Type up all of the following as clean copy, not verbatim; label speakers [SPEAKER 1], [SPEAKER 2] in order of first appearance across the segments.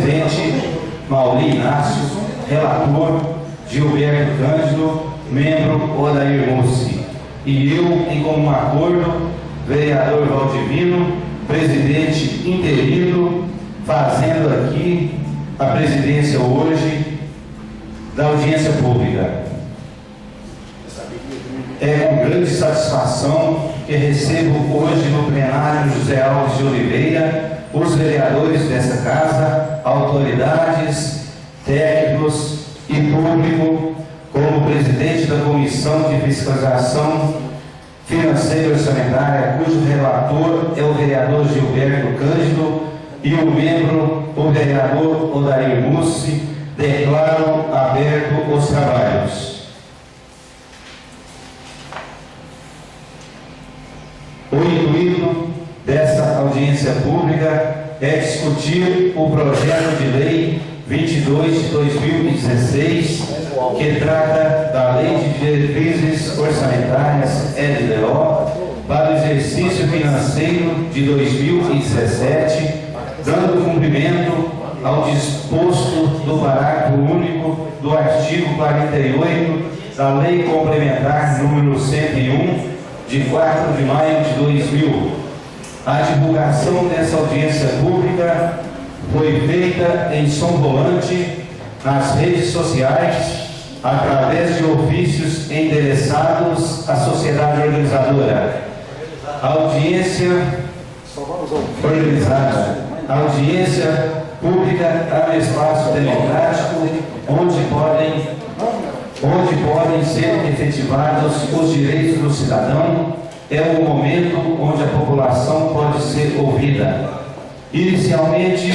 [SPEAKER 1] presidente Mauri Inácio, relator Gilberto Cândido, membro Odair Mussi, e eu, em comum acordo, vereador Valdivino, presidente interino, fazendo aqui a presidência hoje da audiência pública. É com grande satisfação que recebo hoje no plenário José Alves de Oliveira os vereadores desta casa, autoridades, técnicos e público, como presidente da Comissão de Fiscalização Financeira e Orçamentária, cujo relator é o vereador Gilberto Cândido, e o membro, o vereador Odair Mussi, declaro aberto os trabalhos. O intuito desta audiência pública é discutir o projeto de lei 22 de 2016, que trata da Lei de Diretrizes Orçamentárias LDO para o exercício financeiro de 2017, dando cumprimento ao disposto do parágrafo único do artigo 48 da Lei Complementar número 101, de 4 de maio de 2000. A divulgação dessa audiência pública foi feita em som volante nas redes sociais, através de ofícios endereçados à sociedade organizadora. A audiência organizada. A audiência pública é um espaço democrático onde podem ser efetivados os direitos do cidadão. É o momento onde a população pode ser ouvida. Inicialmente,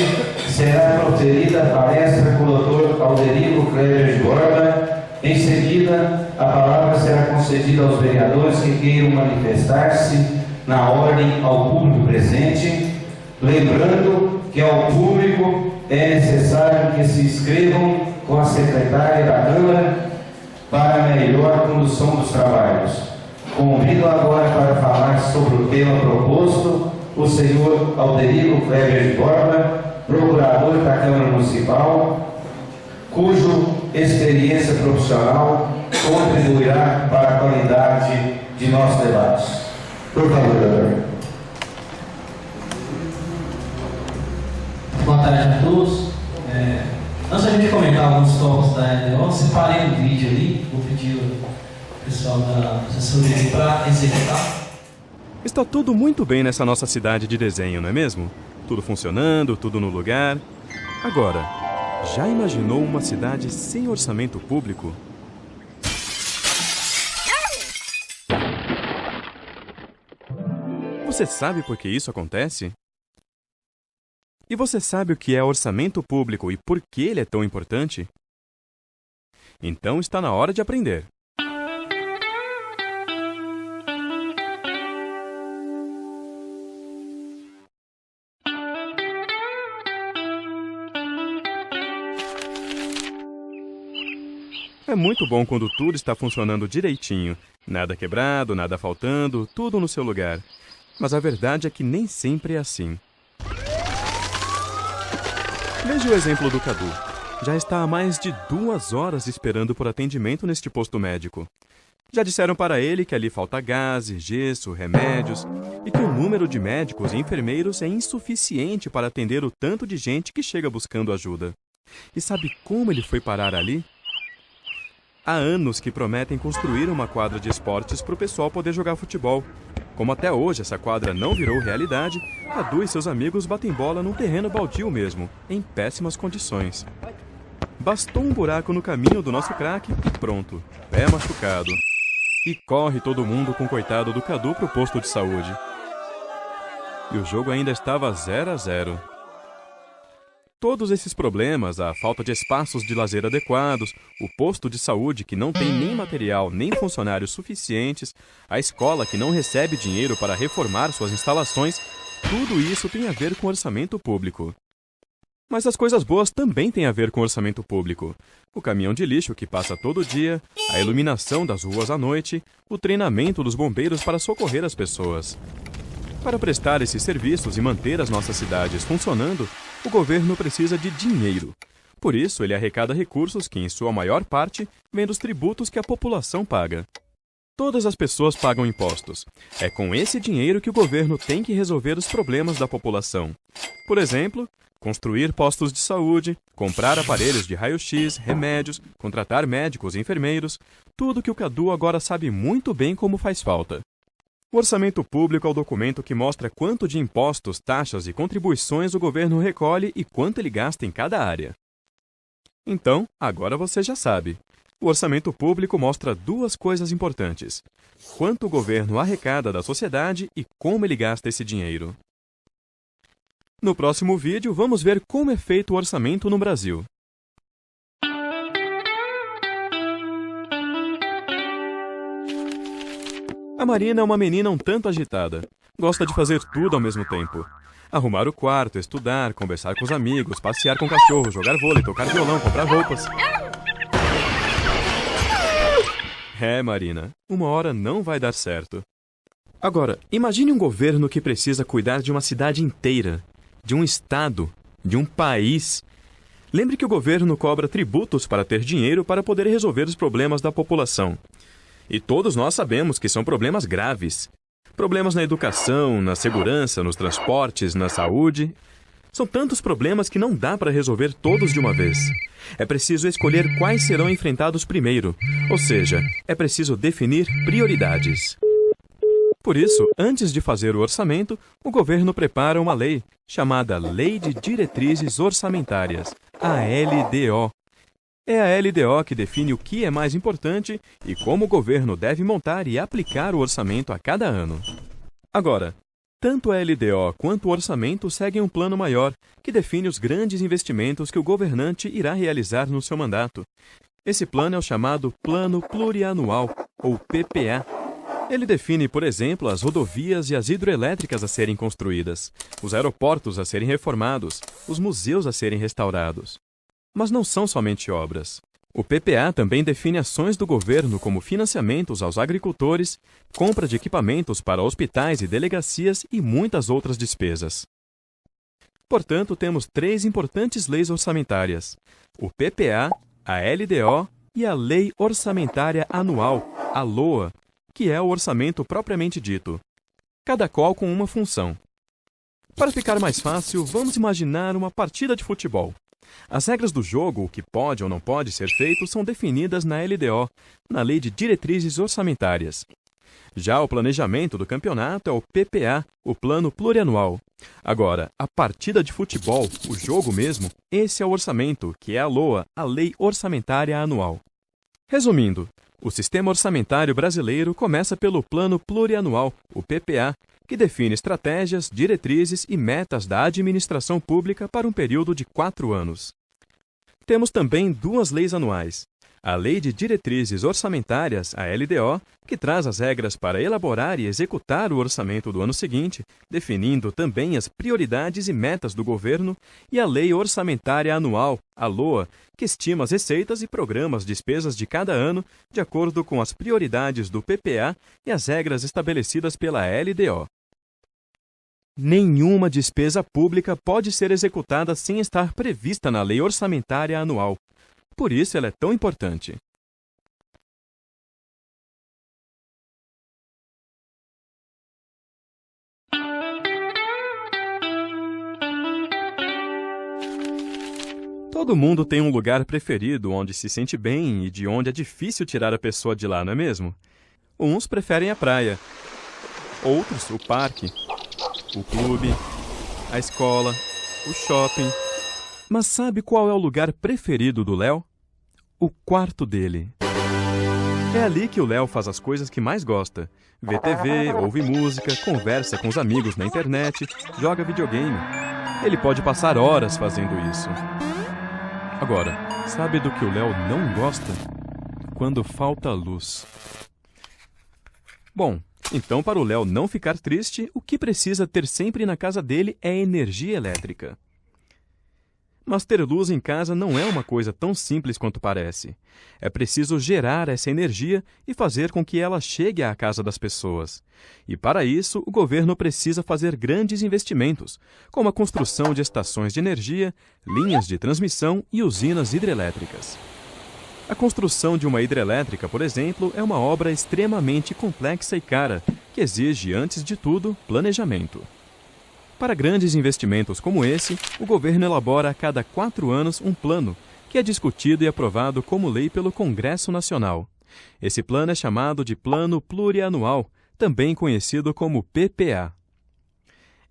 [SPEAKER 1] será proferida a palestra com o Dr. Alderico Kleber de Borba. Em seguida, a palavra será concedida aos vereadores que queiram manifestar-se na ordem ao público presente, lembrando que ao público é necessário que se inscrevam com a secretária da Câmara para a melhor condução dos trabalhos. Convido agora para falar sobre o tema proposto o senhor Alderico Kleber de Borba, procurador da Câmara Municipal, cuja experiência profissional contribuirá para a qualidade de nossos debates. Por favor, doutor.
[SPEAKER 2] Boa tarde a todos. Antes da gente comentar alguns tópicos da LDO, separei um vídeo ali, vou pedir ao pessoal da assessoria para executar.
[SPEAKER 3] Está tudo muito bem nessa nossa cidade de desenho, não é mesmo? Tudo funcionando, tudo no lugar. Agora, já imaginou uma cidade sem orçamento público? Você sabe por que isso acontece? E você sabe o que é orçamento público e por que ele é tão importante? Então está na hora de aprender. É muito bom quando tudo está funcionando direitinho. Nada quebrado, nada faltando, tudo no seu lugar. Mas a verdade é que nem sempre é assim. Veja o exemplo do Cadu. Já está há mais de 2 horas esperando por atendimento neste posto médico. Já disseram para ele que ali falta gases, gesso, remédios e que o número de médicos e enfermeiros é insuficiente para atender o tanto de gente que chega buscando ajuda. E sabe como ele foi parar ali? Há anos que prometem construir uma quadra de esportes para o pessoal poder jogar futebol. Como até hoje essa quadra não virou realidade, Cadu e seus amigos batem bola num terreno baldio mesmo, em péssimas condições. Bastou um buraco no caminho do nosso craque e pronto, pé machucado. E corre todo mundo com o coitado do Cadu pro posto de saúde. E o jogo ainda estava 0-0. Todos esses problemas, a falta de espaços de lazer adequados, o posto de saúde que não tem nem material nem funcionários suficientes, a escola que não recebe dinheiro para reformar suas instalações, tudo isso tem a ver com orçamento público. Mas as coisas boas também têm a ver com orçamento público. O caminhão de lixo que passa todo dia, a iluminação das ruas à noite, o treinamento dos bombeiros para socorrer as pessoas. Para prestar esses serviços e manter as nossas cidades funcionando, o governo precisa de dinheiro. Por isso, ele arrecada recursos que, em sua maior parte, vêm dos tributos que a população paga. Todas as pessoas pagam impostos. É com esse dinheiro que o governo tem que resolver os problemas da população. Por exemplo, construir postos de saúde, comprar aparelhos de raio-x, remédios, contratar médicos e enfermeiros, tudo que o Cadu agora sabe muito bem como faz falta. O orçamento público é o documento que mostra quanto de impostos, taxas e contribuições o governo recolhe e quanto ele gasta em cada área. Então, agora você já sabe. O orçamento público mostra duas coisas importantes: quanto o governo arrecada da sociedade e como ele gasta esse dinheiro. No próximo vídeo, vamos ver como é feito o orçamento no Brasil. A Marina é uma menina um tanto agitada. Gosta de fazer tudo ao mesmo tempo. Arrumar o quarto, estudar, conversar com os amigos, passear com o cachorro, jogar vôlei, tocar violão, comprar roupas. É, Marina, uma hora não vai dar certo. Agora, imagine um governo que precisa cuidar de uma cidade inteira, de um estado, de um país. Lembre que o governo cobra tributos para ter dinheiro para poder resolver os problemas da população. E todos nós sabemos que são problemas graves. Problemas na educação, na segurança, nos transportes, na saúde. São tantos problemas que não dá para resolver todos de uma vez. É preciso escolher quais serão enfrentados primeiro, ou seja, é preciso definir prioridades. Por isso, antes de fazer o orçamento, o governo prepara uma lei, chamada Lei de Diretrizes Orçamentárias, a LDO. É a LDO que define o que é mais importante e como o governo deve montar e aplicar o orçamento a cada ano. Agora, tanto a LDO quanto o orçamento seguem um plano maior, que define os grandes investimentos que o governante irá realizar no seu mandato. Esse plano é o chamado Plano Plurianual, ou PPA. Ele define, por exemplo, as rodovias e as hidroelétricas a serem construídas, os aeroportos a serem reformados, os museus a serem restaurados. Mas não são somente obras. O PPA também define ações do governo como financiamentos aos agricultores, compra de equipamentos para hospitais e delegacias e muitas outras despesas. Portanto, temos 3 importantes leis orçamentárias: o PPA, a LDO e a Lei Orçamentária Anual, a LOA, que é o orçamento propriamente dito, cada qual com uma função. Para ficar mais fácil, vamos imaginar uma partida de futebol. As regras do jogo, o que pode ou não pode ser feito, são definidas na LDO, na Lei de Diretrizes Orçamentárias. Já o planejamento do campeonato é o PPA, o Plano Plurianual. Agora, a partida de futebol, o jogo mesmo, esse é o orçamento, que é a LOA, a Lei Orçamentária Anual. Resumindo, o sistema orçamentário brasileiro começa pelo Plano Plurianual, o PPA, que define estratégias, diretrizes e metas da administração pública para um período de 4 anos. Temos também 2 leis anuais. A Lei de Diretrizes Orçamentárias, a LDO, que traz as regras para elaborar e executar o orçamento do ano seguinte, definindo também as prioridades e metas do governo, e a Lei Orçamentária Anual, a LOA, que estima as receitas e programa as despesas de cada ano de acordo com as prioridades do PPA e as regras estabelecidas pela LDO. Nenhuma despesa pública pode ser executada sem estar prevista na Lei Orçamentária Anual. Por isso ela é tão importante. Todo mundo tem um lugar preferido onde se sente bem e de onde é difícil tirar a pessoa de lá, não é mesmo? Uns preferem a praia, outros o parque, o clube, a escola, o shopping. Mas sabe qual é o lugar preferido do Léo? O quarto dele. É ali que o Léo faz as coisas que mais gosta. Vê TV, ouve música, conversa com os amigos na internet, joga videogame. Ele pode passar horas fazendo isso. Agora, sabe do que o Léo não gosta? Quando falta luz. Bom, então para o Léo não ficar triste, o que precisa ter sempre na casa dele é energia elétrica. Mas ter luz em casa não é uma coisa tão simples quanto parece. É preciso gerar essa energia e fazer com que ela chegue à casa das pessoas. E para isso, o governo precisa fazer grandes investimentos, como a construção de estações de energia, linhas de transmissão e usinas hidrelétricas. A construção de uma hidrelétrica, por exemplo, é uma obra extremamente complexa e cara, que exige, antes de tudo, planejamento. Para grandes investimentos como esse, o governo elabora a cada 4 anos um plano, que é discutido e aprovado como lei pelo Congresso Nacional. Esse plano é chamado de Plano Plurianual, também conhecido como PPA.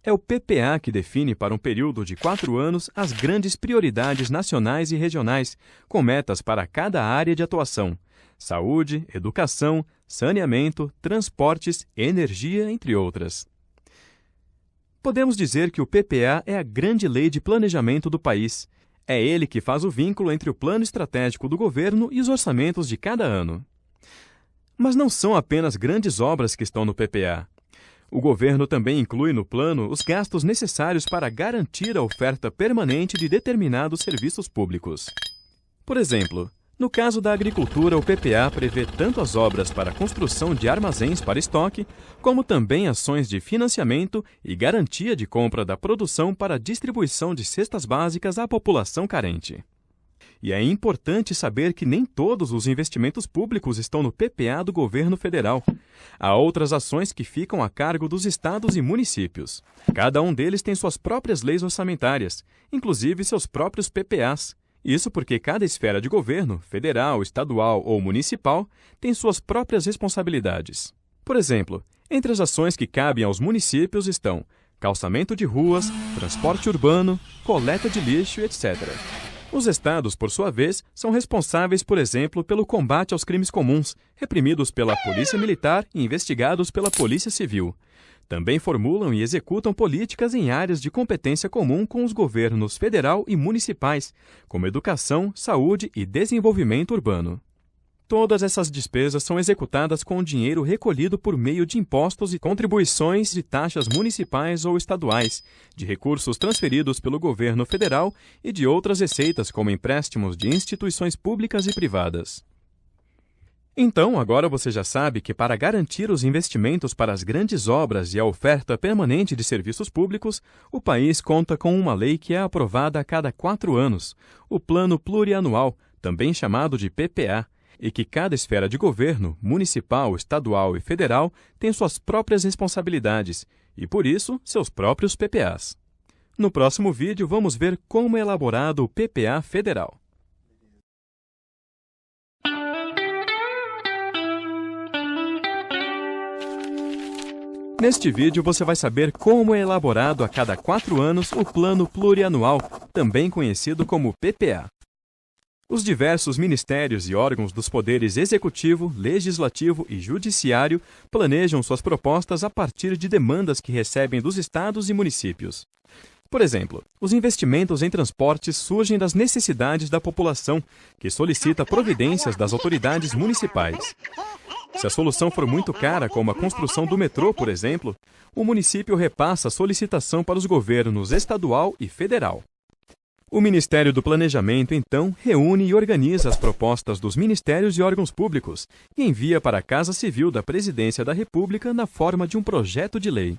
[SPEAKER 3] É o PPA que define para um período de 4 anos as grandes prioridades nacionais e regionais, com metas para cada área de atuação: saúde, educação, saneamento, transportes, energia, entre outras. Podemos dizer que o PPA é a grande lei de planejamento do país. É ele que faz o vínculo entre o plano estratégico do governo e os orçamentos de cada ano. Mas não são apenas grandes obras que estão no PPA. O governo também inclui no plano os gastos necessários para garantir a oferta permanente de determinados serviços públicos. Por exemplo, no caso da agricultura, o PPA prevê tanto as obras para a construção de armazéns para estoque, como também ações de financiamento e garantia de compra da produção para a distribuição de cestas básicas à população carente. E é importante saber que nem todos os investimentos públicos estão no PPA do governo federal. Há outras ações que ficam a cargo dos estados e municípios. Cada um deles tem suas próprias leis orçamentárias, inclusive seus próprios PPAs. Isso porque cada esfera de governo, federal, estadual ou municipal, tem suas próprias responsabilidades. Por exemplo, entre as ações que cabem aos municípios estão calçamento de ruas, transporte urbano, coleta de lixo, etc. Os estados, por sua vez, são responsáveis, por exemplo, pelo combate aos crimes comuns, reprimidos pela Polícia Militar e investigados pela Polícia Civil. Também formulam e executam políticas em áreas de competência comum com os governos federal e municipais, como educação, saúde e desenvolvimento urbano. Todas essas despesas são executadas com dinheiro recolhido por meio de impostos e contribuições de taxas municipais ou estaduais, de recursos transferidos pelo governo federal e de outras receitas como empréstimos de instituições públicas e privadas. Então, agora você já sabe que para garantir os investimentos para as grandes obras e a oferta permanente de serviços públicos, o país conta com uma lei que é aprovada a cada 4 anos, o Plano Plurianual, também chamado de PPA, e que cada esfera de governo, municipal, estadual e federal, tem suas próprias responsabilidades e, por isso, seus próprios PPAs. No próximo vídeo, vamos ver como é elaborado o PPA federal. Neste vídeo, você vai saber como é elaborado a cada 4 anos o Plano Plurianual, também conhecido como PPA. Os diversos ministérios e órgãos dos poderes executivo, legislativo e judiciário planejam suas propostas a partir de demandas que recebem dos estados e municípios. Por exemplo, os investimentos em transportes surgem das necessidades da população, que solicita providências das autoridades municipais. Se a solução for muito cara, como a construção do metrô, por exemplo, o município repassa a solicitação para os governos estadual e federal. O Ministério do Planejamento, então, reúne e organiza as propostas dos ministérios e órgãos públicos e envia para a Casa Civil da Presidência da República na forma de um projeto de lei.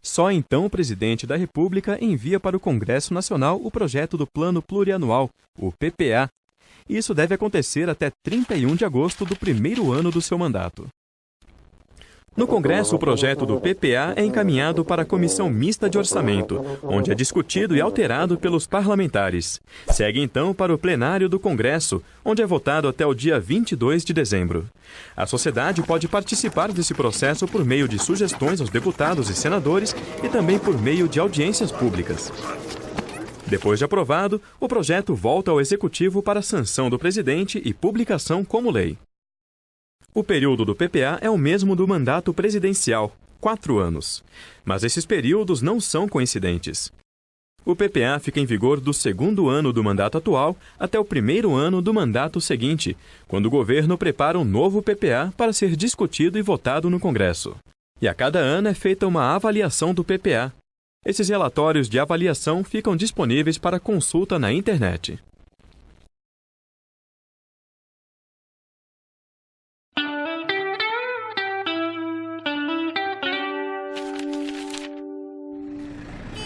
[SPEAKER 3] Só então o Presidente da República envia para o Congresso Nacional o projeto do Plano Plurianual, o PPA. Isso deve acontecer até 31 de agosto do primeiro ano do seu mandato. No Congresso, o projeto do PPA é encaminhado para a Comissão Mista de Orçamento, onde é discutido e alterado pelos parlamentares. Segue então para o plenário do Congresso, onde é votado até o dia 22 de dezembro. A sociedade pode participar desse processo por meio de sugestões aos deputados e senadores e também por meio de audiências públicas. Depois de aprovado, o projeto volta ao Executivo para sanção do presidente e publicação como lei. O período do PPA é o mesmo do mandato presidencial, 4 anos. Mas esses períodos não são coincidentes. O PPA fica em vigor do 2º ano do mandato atual até o 1º ano do mandato seguinte, quando o governo prepara um novo PPA para ser discutido e votado no Congresso. E a cada ano é feita uma avaliação do PPA. Esses relatórios de avaliação ficam disponíveis para consulta na internet.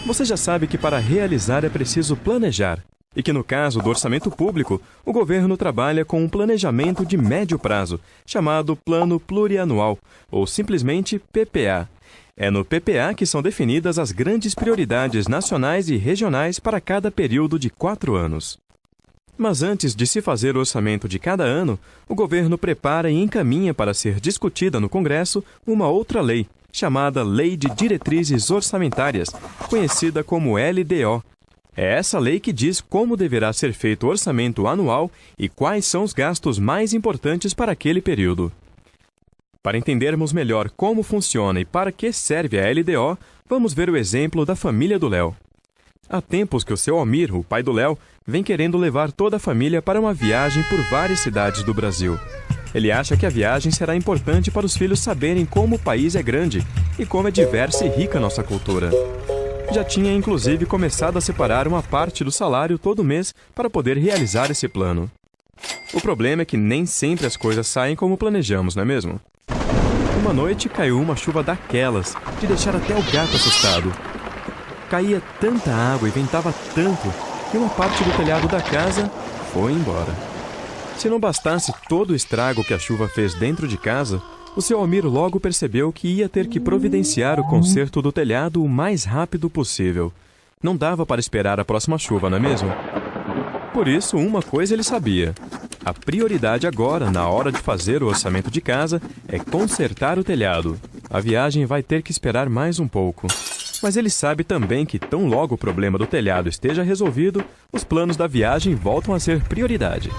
[SPEAKER 3] Você já sabe que para realizar é preciso planejar, e que no caso do orçamento público, o governo trabalha com um planejamento de médio prazo, chamado Plano Plurianual, ou simplesmente PPA. É no PPA que são definidas as grandes prioridades nacionais e regionais para cada período de 4 anos. Mas antes de se fazer o orçamento de cada ano, o governo prepara e encaminha para ser discutida no Congresso uma outra lei, chamada Lei de Diretrizes Orçamentárias, conhecida como LDO. É essa lei que diz como deverá ser feito o orçamento anual e quais são os gastos mais importantes para aquele período. Para entendermos melhor como funciona e para que serve a LDO, vamos ver o exemplo da família do Léo. Há tempos que o seu Almir, o pai do Léo, vem querendo levar toda a família para uma viagem por várias cidades do Brasil. Ele acha que a viagem será importante para os filhos saberem como o país é grande e como é diversa e rica nossa cultura. Já tinha inclusive começado a separar uma parte do salário todo mês para poder realizar esse plano. O problema é que nem sempre as coisas saem como planejamos, não é mesmo? Uma noite caiu uma chuva daquelas, de deixar até o gato assustado. Caía tanta água e ventava tanto que uma parte do telhado da casa foi embora. Se não bastasse todo o estrago que a chuva fez dentro de casa, o seu Almir logo percebeu que ia ter que providenciar o conserto do telhado o mais rápido possível. Não dava para esperar a próxima chuva, não é mesmo? Por isso, uma coisa ele sabia. A prioridade agora, na hora de fazer o orçamento de casa, é consertar o telhado. A viagem vai ter que esperar mais um pouco. Mas ele sabe também que tão logo o problema do telhado esteja resolvido, os planos da viagem voltam a ser prioridade.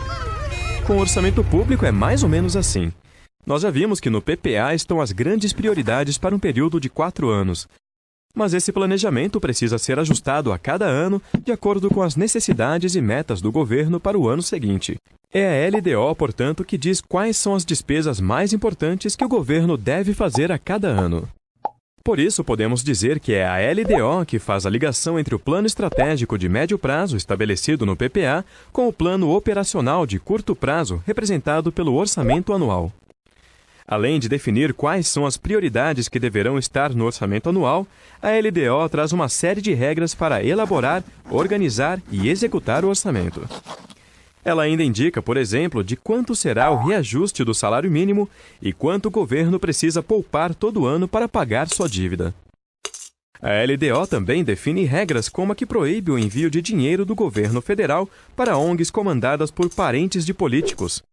[SPEAKER 3] Com o orçamento público é mais ou menos assim. Nós já vimos que no PPA estão as grandes prioridades para um período de 4 anos. Mas esse planejamento precisa ser ajustado a cada ano de acordo com as necessidades e metas do governo para o ano seguinte. É a LDO, portanto, que diz quais são as despesas mais importantes que o governo deve fazer a cada ano. Por isso, podemos dizer que é a LDO que faz a ligação entre o plano estratégico de médio prazo, estabelecido no PPA, com o plano operacional de curto prazo, representado pelo orçamento anual. Além de definir quais são as prioridades que deverão estar no orçamento anual, a LDO traz uma série de regras para elaborar, organizar e executar o orçamento. Ela ainda indica, por exemplo, de quanto será o reajuste do salário mínimo e quanto o governo precisa poupar todo ano para pagar sua dívida. A LDO também define regras como a que proíbe o envio de dinheiro do governo federal para ONGs comandadas por parentes de políticos.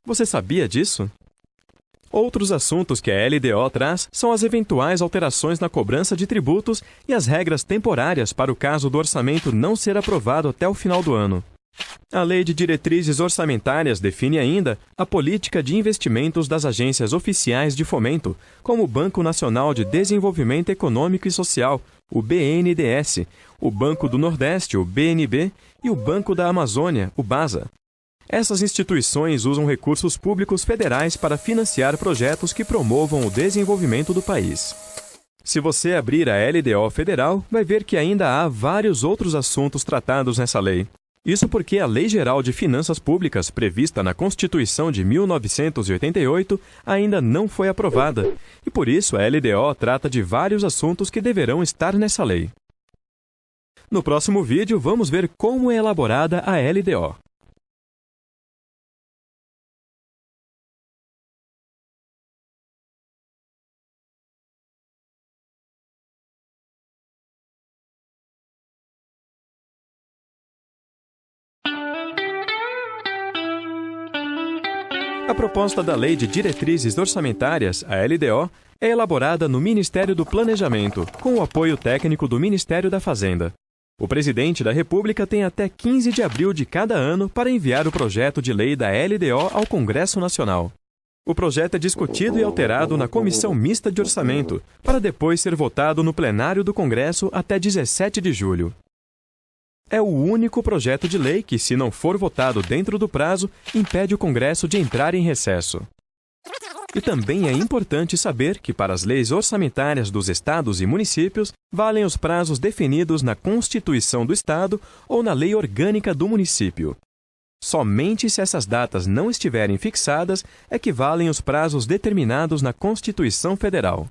[SPEAKER 3] Você sabia disso? Outros assuntos que a LDO traz são as eventuais alterações na cobrança de tributos e as regras temporárias para o caso do orçamento não ser aprovado até o final do ano. A Lei de Diretrizes Orçamentárias define ainda a política de investimentos das agências oficiais de fomento, como o Banco Nacional de Desenvolvimento Econômico e Social, o BNDES, o Banco do Nordeste, o BNB, e o Banco da Amazônia, o BASA. Essas instituições usam recursos públicos federais para financiar projetos que promovam o desenvolvimento do país. Se você abrir a LDO federal, vai ver que ainda há vários outros assuntos tratados nessa lei. Isso porque a Lei Geral de Finanças Públicas, prevista na Constituição de 1988, ainda não foi aprovada, e por isso a LDO trata de vários assuntos que deverão estar nessa lei. No próximo vídeo, vamos ver como é elaborada a LDO. A proposta da Lei de Diretrizes Orçamentárias, a LDO, é elaborada no Ministério do Planejamento, com o apoio técnico do Ministério da Fazenda. O Presidente da República tem até 15 de abril de cada ano para enviar o projeto de lei da LDO ao Congresso Nacional. O projeto é discutido e alterado na Comissão Mista de Orçamento, para depois ser votado no plenário do Congresso até 17 de julho. É o único projeto de lei que, se não for votado dentro do prazo, impede o Congresso de entrar em recesso. E também é importante saber que para as leis orçamentárias dos estados e municípios, valem os prazos definidos na Constituição do Estado ou na Lei Orgânica do Município. Somente se essas datas não estiverem fixadas é que valem os prazos determinados na Constituição Federal.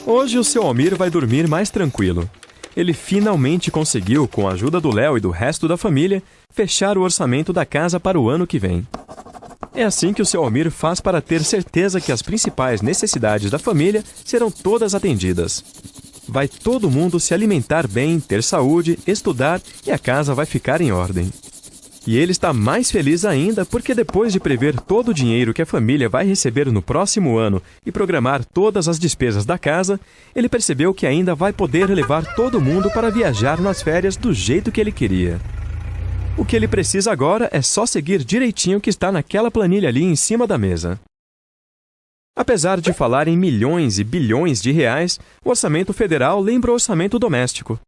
[SPEAKER 3] Hoje o seu Almir vai dormir mais tranquilo. Ele finalmente conseguiu, com a ajuda do Léo e do resto da família, fechar o orçamento da casa para o ano que vem. É assim que o seu Almir faz para ter certeza que as principais necessidades da família serão todas atendidas. Vai todo mundo se alimentar bem, ter saúde, estudar e a casa vai ficar em ordem. E ele está mais feliz ainda porque depois de prever todo o dinheiro que a família vai receber no próximo ano e programar todas as despesas da casa, ele percebeu que ainda vai poder levar todo mundo para viajar nas férias do jeito que ele queria. O que ele precisa agora é só seguir direitinho o que está naquela planilha ali em cima da mesa. Apesar de falar em milhões e bilhões de reais, o orçamento federal lembra o orçamento doméstico.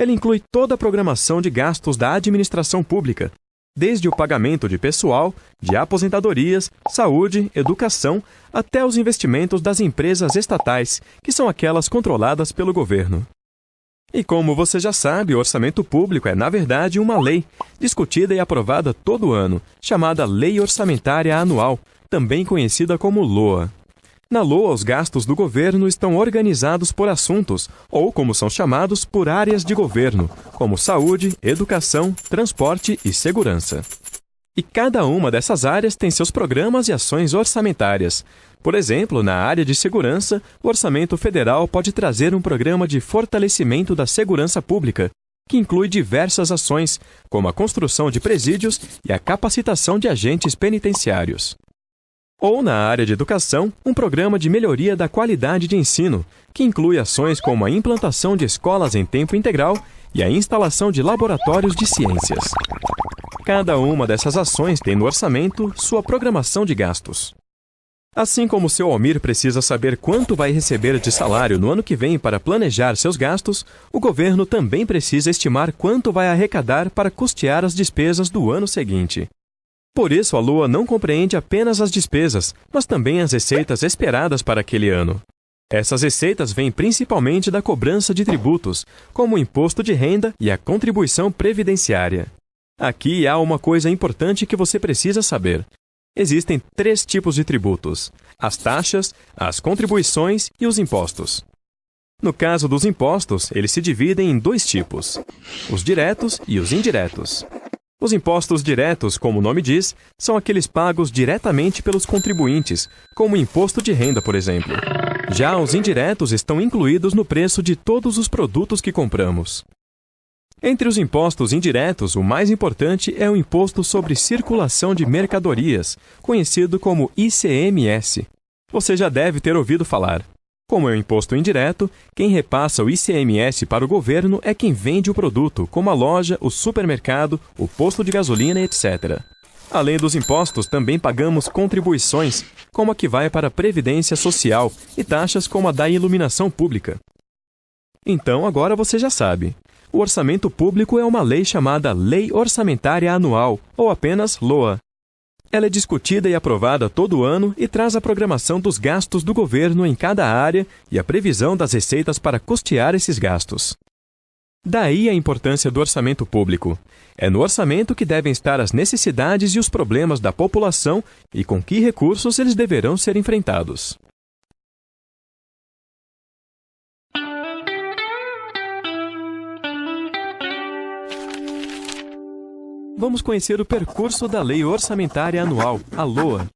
[SPEAKER 3] Ele inclui toda a programação de gastos da administração pública, desde o pagamento de pessoal, de aposentadorias, saúde, educação, até os investimentos das empresas estatais, que são aquelas controladas pelo governo. E como você já sabe, o orçamento público é, na verdade, uma lei, discutida e aprovada todo ano, chamada Lei Orçamentária Anual, também conhecida como LOA. Na LOA, os gastos do governo estão organizados por assuntos, ou como são chamados, por áreas de governo, como saúde, educação, transporte e segurança. E cada uma dessas áreas tem seus programas e ações orçamentárias. Por exemplo, na área de segurança, o orçamento federal pode trazer um programa de fortalecimento da segurança pública, que inclui diversas ações, como a construção de presídios e a capacitação de agentes penitenciários. Ou, na área de educação, um programa de melhoria da qualidade de ensino, que inclui ações como a implantação de escolas em tempo integral e a instalação de laboratórios de ciências. Cada uma dessas ações tem no orçamento sua programação de gastos. Assim como o seu Almir precisa saber quanto vai receber de salário no ano que vem para planejar seus gastos, o governo também precisa estimar quanto vai arrecadar para custear as despesas do ano seguinte. Por isso, a LOA não compreende apenas as despesas, mas também as receitas esperadas para aquele ano. Essas receitas vêm principalmente da cobrança de tributos, como o imposto de renda e a contribuição previdenciária. Aqui há uma coisa importante que você precisa saber. Existem 3 tipos de tributos: as taxas, as contribuições e os impostos. No caso dos impostos, eles se dividem em 2 tipos: os diretos e os indiretos. Os impostos diretos, como o nome diz, são aqueles pagos diretamente pelos contribuintes, como o imposto de renda, por exemplo. Já os indiretos estão incluídos no preço de todos os produtos que compramos. Entre os impostos indiretos, o mais importante é o Imposto sobre Circulação de Mercadorias, conhecido como ICMS. Você já deve ter ouvido falar. Como é um imposto indireto, quem repassa o ICMS para o governo é quem vende o produto, como a loja, o supermercado, o posto de gasolina, etc. Além dos impostos, também pagamos contribuições, como a que vai para a Previdência Social, e taxas como a da iluminação pública. Então, agora você já sabe. O orçamento público é uma lei chamada Lei Orçamentária Anual, ou apenas LOA. Ela é discutida e aprovada todo ano e traz a programação dos gastos do governo em cada área e a previsão das receitas para custear esses gastos. Daí a importância do orçamento público. É no orçamento que devem estar as necessidades e os problemas da população e com que recursos eles deverão ser enfrentados. Vamos conhecer o percurso da Lei Orçamentária Anual, a LOA.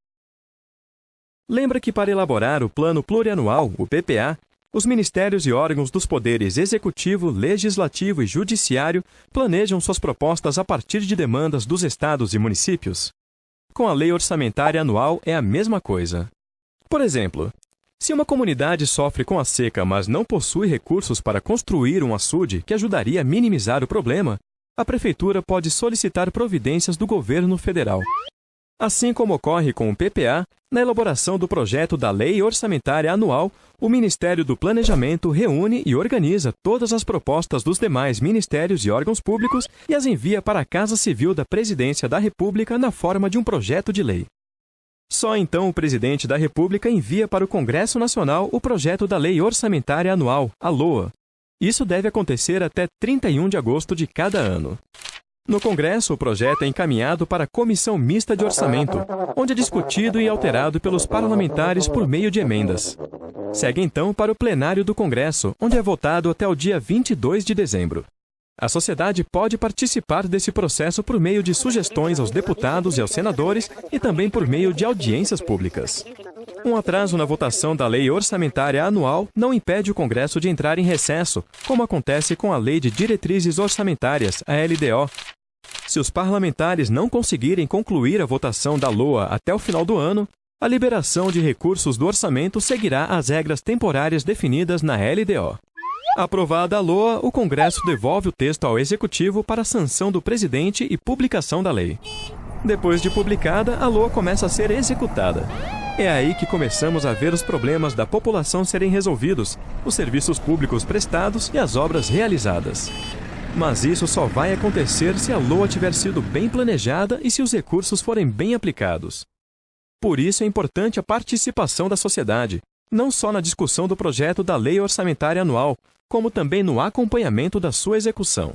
[SPEAKER 3] Lembra que para elaborar o Plano Plurianual, o PPA, os ministérios e órgãos dos poderes Executivo, Legislativo e Judiciário planejam suas propostas a partir de demandas dos estados e municípios? Com a Lei Orçamentária Anual é a mesma coisa. Por exemplo, se uma comunidade sofre com a seca, mas não possui recursos para construir um açude que ajudaria a minimizar o problema, a Prefeitura pode solicitar providências do governo federal. Assim como ocorre com o PPA, na elaboração do projeto da Lei Orçamentária Anual, o Ministério do Planejamento reúne e organiza todas as propostas dos demais ministérios e órgãos públicos e as envia para a Casa Civil da Presidência da República na forma de um projeto de lei. Só então o Presidente da República envia para o Congresso Nacional o projeto da Lei Orçamentária Anual, a LOA. Isso deve acontecer até 31 de agosto de cada ano. No Congresso, o projeto é encaminhado para a Comissão Mista de Orçamento, onde é discutido e alterado pelos parlamentares por meio de emendas. Segue então para o plenário do Congresso, onde é votado até o dia 22 de dezembro. A sociedade pode participar desse processo por meio de sugestões aos deputados e aos senadores e também por meio de audiências públicas. Um atraso na votação da Lei Orçamentária Anual não impede o Congresso de entrar em recesso, como acontece com a Lei de Diretrizes Orçamentárias, a LDO. Se os parlamentares não conseguirem concluir a votação da LOA até o final do ano, a liberação de recursos do orçamento seguirá as regras temporárias definidas na LDO. Aprovada a LOA, o Congresso devolve o texto ao Executivo para sanção do presidente e publicação da lei. Depois de publicada, a LOA começa a ser executada. É aí que começamos a ver os problemas da população serem resolvidos, os serviços públicos prestados e as obras realizadas. Mas isso só vai acontecer se a LOA tiver sido bem planejada e se os recursos forem bem aplicados. Por isso é importante a participação da sociedade, não só na discussão do projeto da Lei Orçamentária Anual, como também no acompanhamento da sua execução.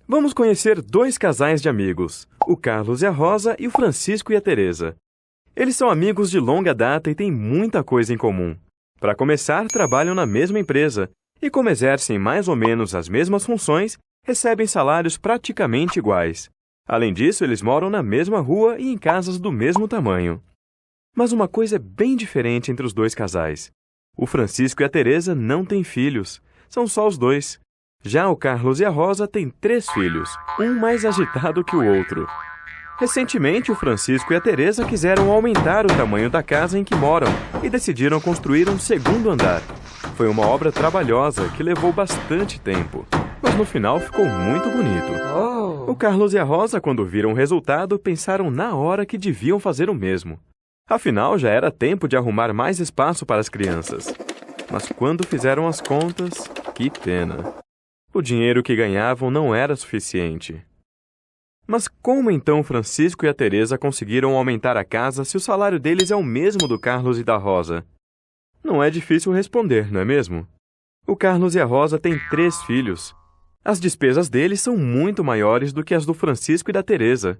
[SPEAKER 3] Vamos conhecer dois casais de amigos, o Carlos e a Rosa e o Francisco e a Teresa. Eles são amigos de longa data e têm muita coisa em comum. Para começar, trabalham na mesma empresa e, como exercem mais ou menos as mesmas funções, recebem salários praticamente iguais. Além disso, eles moram na mesma rua e em casas do mesmo tamanho. Mas uma coisa é bem diferente entre os dois casais. O Francisco e a Teresa não têm filhos, são só os dois. Já o Carlos e a Rosa têm 3 filhos, um mais agitado que o outro. Recentemente, o Francisco e a Teresa quiseram aumentar o tamanho da casa em que moram e decidiram construir um segundo andar. Foi uma obra trabalhosa que levou bastante tempo, mas no final ficou muito bonito. O Carlos e a Rosa, quando viram o resultado, pensaram na hora que deviam fazer o mesmo. Afinal, já era tempo de arrumar mais espaço para as crianças. Mas quando fizeram as contas, que pena. O dinheiro que ganhavam não era suficiente. Mas como então Francisco e a Teresa conseguiram aumentar a casa se o salário deles é o mesmo do Carlos e da Rosa? Não é difícil responder, não é mesmo? O Carlos e a Rosa têm 3 filhos. As despesas deles são muito maiores do que as do Francisco e da Teresa.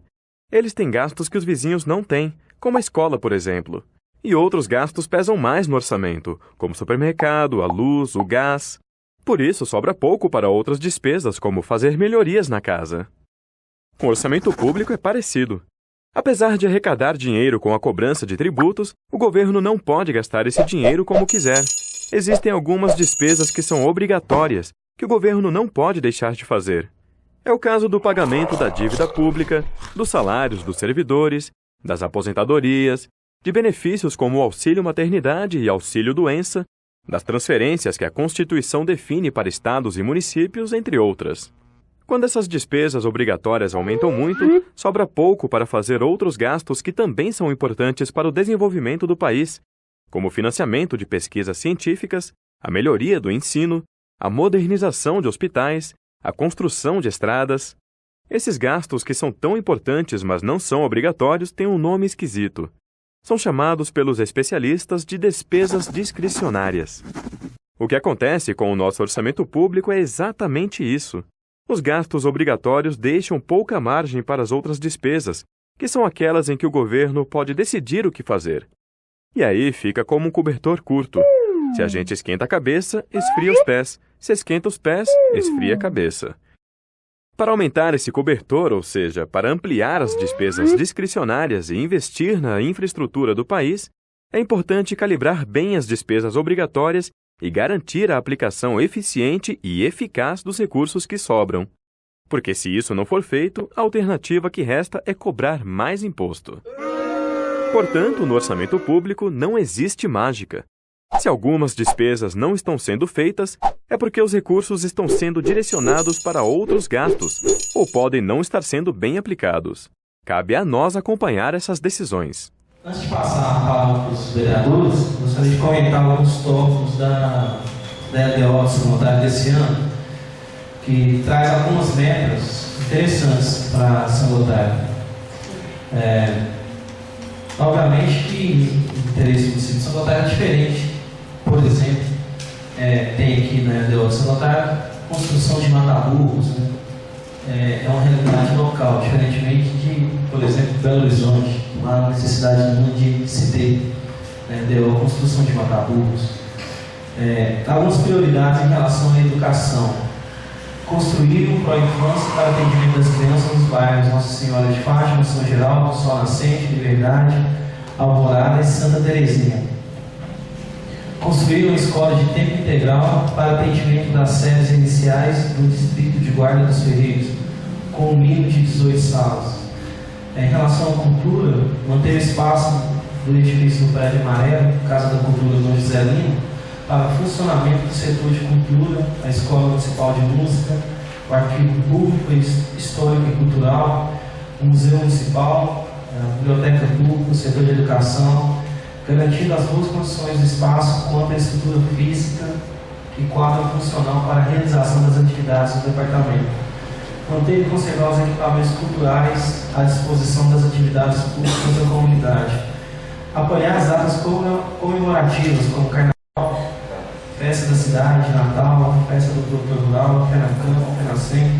[SPEAKER 3] Eles têm gastos que os vizinhos não têm, como a escola, por exemplo. E outros gastos pesam mais no orçamento, como o supermercado, a luz, o gás. Por isso, sobra pouco para outras despesas, como fazer melhorias na casa. Com o orçamento público é parecido. Apesar de arrecadar dinheiro com a cobrança de tributos, o governo não pode gastar esse dinheiro como quiser. Existem algumas despesas que são obrigatórias, que o governo não pode deixar de fazer. É o caso do pagamento da dívida pública, dos salários dos servidores, das aposentadorias, de benefícios como o auxílio-maternidade e auxílio-doença, das transferências que a Constituição define para estados e municípios, entre outras. Quando essas despesas obrigatórias aumentam muito, sobra pouco para fazer outros gastos que também são importantes para o desenvolvimento do país, como o financiamento de pesquisas científicas, a melhoria do ensino, a modernização de hospitais, a construção de estradas. Esses gastos que são tão importantes, mas não são obrigatórios, têm um nome esquisito. São chamados pelos especialistas de despesas discricionárias. O que acontece com o nosso orçamento público é exatamente isso. Os gastos obrigatórios deixam pouca margem para as outras despesas, que são aquelas em que o governo pode decidir o que fazer. E aí fica como um cobertor curto. Se a gente esquenta a cabeça, esfria os pés. Se esquenta os pés, esfria a cabeça. Para aumentar esse cobertor, ou seja, para ampliar as despesas discricionárias e investir na infraestrutura do país, é importante calibrar bem as despesas obrigatórias e garantir a aplicação eficiente e eficaz dos recursos que sobram. Porque se isso não for feito, a alternativa que resta é cobrar mais imposto. Portanto, no orçamento público não existe mágica. Se algumas despesas não estão sendo feitas, é porque os recursos estão sendo direcionados para outros gastos ou podem não estar sendo bem aplicados. Cabe a nós acompanhar essas decisões.
[SPEAKER 2] Antes de passar a palavra para os vereadores, gostaria de comentar alguns tópicos da LDO de São Otário desse ano, que traz algumas metas interessantes para São Otário. Obviamente que o interesse do município de São Otário é diferente. Por exemplo, tem aqui na LDO de São Otário construção de mataburros, né? É uma realidade local, diferentemente de, por exemplo, Belo Horizonte, uma necessidade de se ter LDO, construção de mataburros. Algumas prioridades em relação à educação. Construir um pró-infância para atendimento das crianças nos bairros Nossa Senhora de Fátima, São Geraldo, Sol Nascente, Liberdade, Alvorada e Santa Terezinha. Construir uma escola de tempo integral para atendimento das séries iniciais do distrito de Guarda dos Ferreiros, com um mínimo de 18 salas. Em relação à cultura, manter o espaço do edifício do Prédio Amarelo, Casa da Cultura Dom José Lima, para funcionamento do setor de cultura, a Escola Municipal de Música, o Arquivo Público, Histórico e Cultural, o Museu Municipal, a Biblioteca Pública, o setor de educação, garantindo as boas condições do espaço quanto à estrutura física e quadro funcional para a realização das atividades do departamento. Manter e conservar os equipamentos culturais à disposição das atividades públicas da comunidade. Apoiar as datas comemorativas, como Carnaval, Festa da Cidade, Natal, Festa do Produtor Rural, Pé na Campo, Pé na Sempre,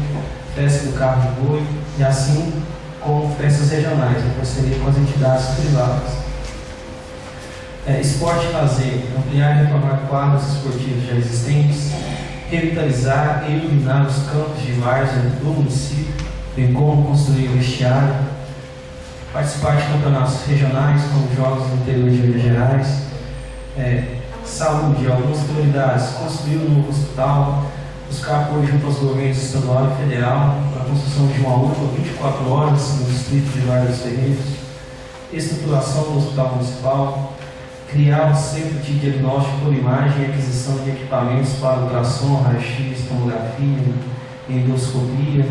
[SPEAKER 2] Festa do Carro de Boi, e assim como festas regionais, em parceria com as entidades privadas. Esporte e lazer, ampliar e reformar quadros esportivos já existentes, revitalizar e iluminar os campos de várzea do município, bem como construir vestiário, participar de campeonatos regionais, como jogos no interior de Minas Gerais, saúde, algumas prioridades, construir um novo hospital, buscar apoio junto aos governos estadual e federal para a construção de uma UPA 24 horas no distrito de Guarda dos Ferreiros, estruturação do hospital municipal, criar um centro de diagnóstico por imagem e aquisição de equipamentos para ultrassom, raio-x, tomografia, endoscopia.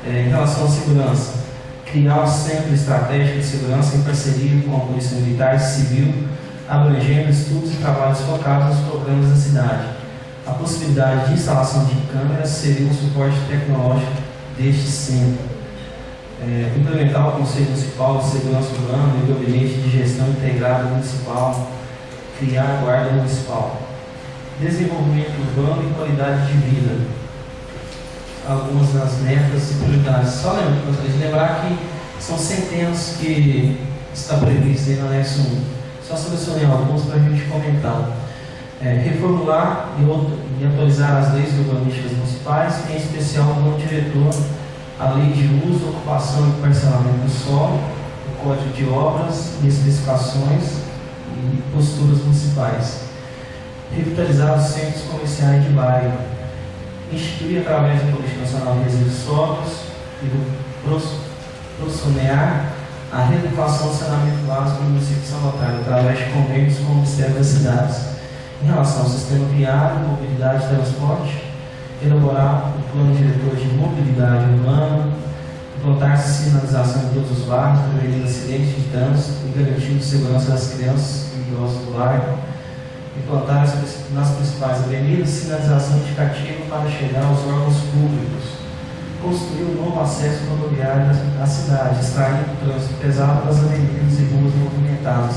[SPEAKER 2] Em relação à segurança, criar um centro estratégico de segurança em parceria com a Polícia Militar e Civil, abrangendo estudos e trabalhos focados nos programas da cidade. A possibilidade de instalação de câmeras seria um suporte tecnológico deste centro. Implementar o Conselho Municipal de Segurança Urbana e o Gabinete de Gestão Integrada Municipal, criar a Guarda Municipal. Desenvolvimento urbano e qualidade de vida. Algumas das metas e prioridades. Só gostaria de lembrar que são centenas que está previsto aí no anexo 1. Só selecionei alguns para a gente comentar. Reformular e atualizar as leis urbanísticas municipais, em especial o plano diretor, a lei de uso, ocupação e parcelamento do solo, o código de obras e especificações e posturas municipais. Revitalizar os centros comerciais de bairro. Instituir, através da Política Nacional de Resíduos Sólidos e do procionar a reeducação do saneamento básico no município de São Otário, através de convênios com o Ministério das Cidades. Em relação ao sistema viário, mobilidade e transporte, elaborar o plano diretor de mobilidade urbana, implantar sinalização em todos os bairros, prevenindo acidentes de trânsito e garantindo a segurança das crianças e idosos do bairro, implantar nas principais avenidas sinalização indicativa para chegar aos órgãos públicos, construir um novo acesso rodoviário à cidade, extraindo o trânsito pesado das avenidas e ruas movimentadas,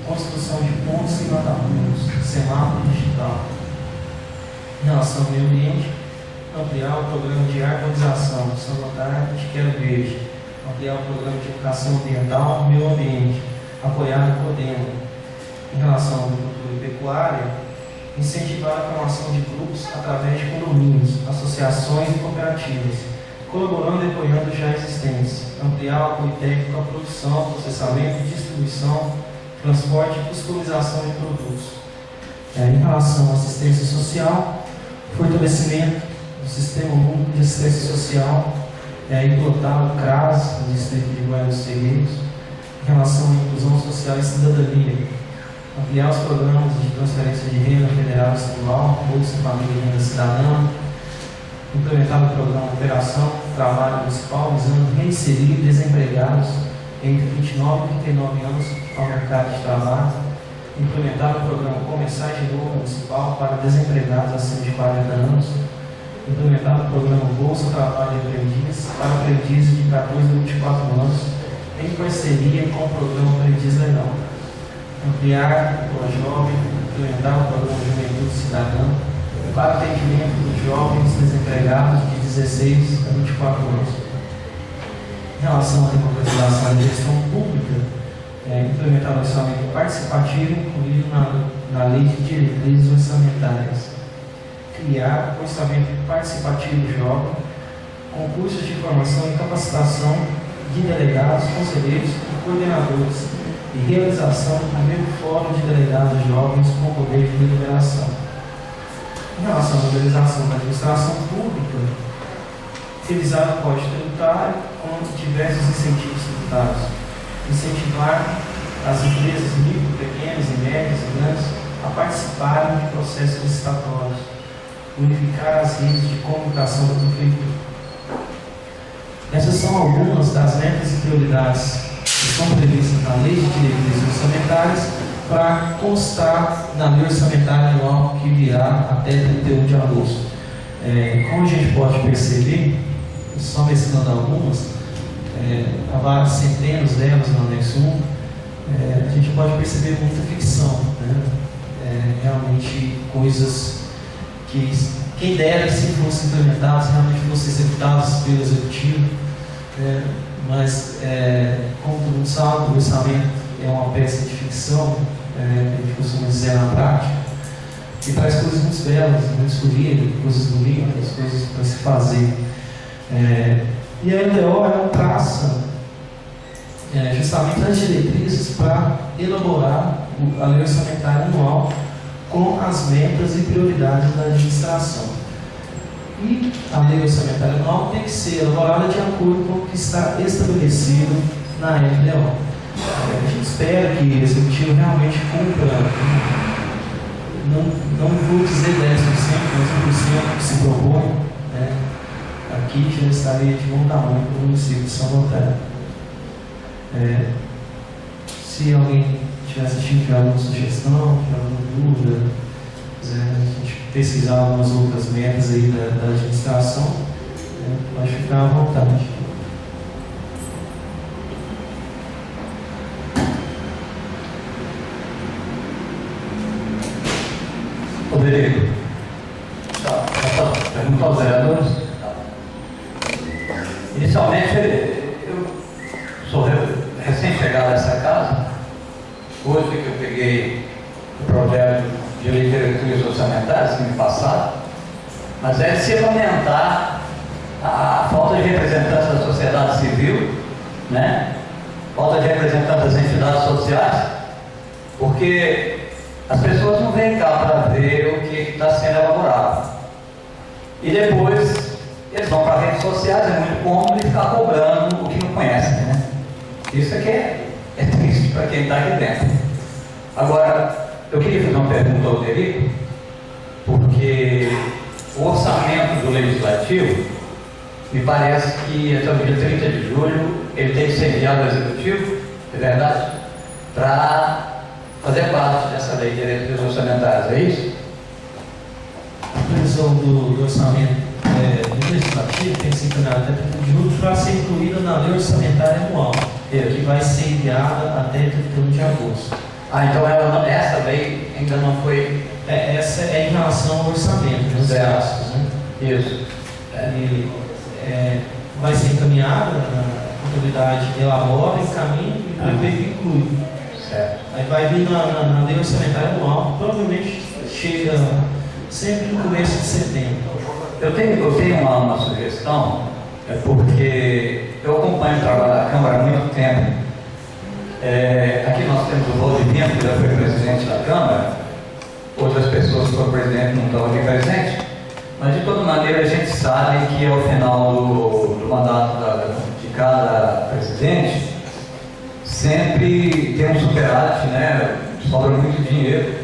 [SPEAKER 2] construção de pontes e mataburros, semáforo digital. Em relação ao meio ambiente, ampliar o programa de arborização de São Otário de Quero Verde, ampliar o programa de educação ambiental e meio ambiente, apoiar o CODEMA. Em relação à agricultura e pecuária, incentivar a formação de grupos através de condomínios, associações e cooperativas, colaborando e apoiando já existentes, ampliar o apoio técnico à produção, processamento, distribuição, transporte e customização de produtos. Em relação à assistência social, fortalecimento do Sistema Único de Assistência Social, implantar o CRAS, no distrito de Guarda dos Ferreiros, em relação à inclusão social e cidadania, ampliar os programas de transferência de renda federal e estadual, Bolsa Família e Renda Cidadã, implementar o programa Operação Trabalho Municipal, visando reinserir desempregados entre 29 e 39 anos ao mercado de trabalho, implementar o programa Começar de Novo Municipal para desempregados acima de 40 anos, implementar o programa Bolsa Trabalho e Aprendiz para aprendizes de 14 a 24 anos, em parceria com o programa Aprendiz Legal. Ampliar o Jovem, implementar o programa Juventude Cidadã para atendimento dos jovens desempregados de 16 a 24 anos. Em relação à democratização da gestão pública, implementar o orçamento participativo incluído na Lei de Diretrizes Orçamentárias. Criar o orçamento participativo jovem, concursos de formação e capacitação de delegados, conselheiros e coordenadores e realização do primeiro Fórum de Delegados Jovens com poder de deliberação. Em relação à modernização da administração pública, revisar o Código Tributário com diversos incentivos tributários. Incentivar as empresas micro, pequenas e médias e grandes a participarem de processos licitatórios. Unificar as redes de comunicação da Prefeitura. Essas são algumas das metas e prioridades que estão previstas na Lei de Diretrizes Orçamentárias para constar na Lei Orçamentária Anual que virá até 31 de agosto. Como a gente pode perceber, só mencionando algumas, há várias centenas delas no anexo 1, a gente pode perceber muita ficção, né? Realmente coisas que quem dera que se fossem implementadas, realmente fossem executadas pelo Executivo, mas como todo mundo sabe, o orçamento é uma peça de ficção, a gente costuma dizer na prática, que traz coisas muito belas, muito sublimes, coisas bonitas, coisas para se fazer. E a LDO ela traça justamente as diretrizes para elaborar a lei orçamentária anual com as metas e prioridades da administração. E a lei orçamentária anual tem que ser elaborada de acordo com o que está estabelecido na LDO. A gente espera que o Executivo realmente cumpra, não vou dizer 10%, mas 1% que se propõe, né? Aqui já estaria de bom tamanho para o município de São Gonçalo. Se alguém estiver assistindo, tiver alguma sugestão, tiver alguma dúvida, quiser a gente pesquisar algumas outras metas aí da administração, pode ficar à vontade.
[SPEAKER 4] Rodrigo, pergunta aos vereadores. Inicialmente, eu sou recém-chegado a essa casa. Hoje que eu peguei o projeto de lei de diretrizes orçamentárias que me passaram, mas é de se lamentar a falta de representantes da sociedade civil, né? Falta de representantes das entidades sociais, porque as pessoas não vêm cá para ver o que está sendo elaborado. E depois eles vão para as redes sociais, é muito cômodo e ficar cobrando o que não conhecem, né? Isso aqui é triste para quem está aqui dentro. Agora, eu queria fazer uma pergunta ao Derico, porque o orçamento do Legislativo, me parece que até o dia 30 de julho ele tem que ser enviado ao Executivo, é verdade? Para fazer parte dessa lei de diretrizes orçamentárias, é isso?
[SPEAKER 2] A previsão do orçamento do Legislativo tem que ser encaminhada até 30 de julho para ser incluída na lei orçamentária anual, que vai ser enviada até 31 de agosto.
[SPEAKER 4] Então essa lei ainda não foi...
[SPEAKER 2] Essa é em relação ao orçamento, os gastos, né?
[SPEAKER 4] Isso.
[SPEAKER 2] Vai ser encaminhada, a autoridade elabora, encaminha e o prefeito inclui.
[SPEAKER 4] Certo.
[SPEAKER 2] Aí vai vir na lei orçamentária anual, provavelmente chega sempre no começo de setembro.
[SPEAKER 4] Eu tenho uma sugestão, porque eu acompanho o trabalho da Câmara há muito tempo. Aqui nós temos o Valdivino, que já foi presidente da Câmara, outras pessoas que foram presidente não estão aqui presentes, mas de toda maneira a gente sabe que ao final do mandato de cada presidente, sempre tem um superávit, né, sobra muito dinheiro,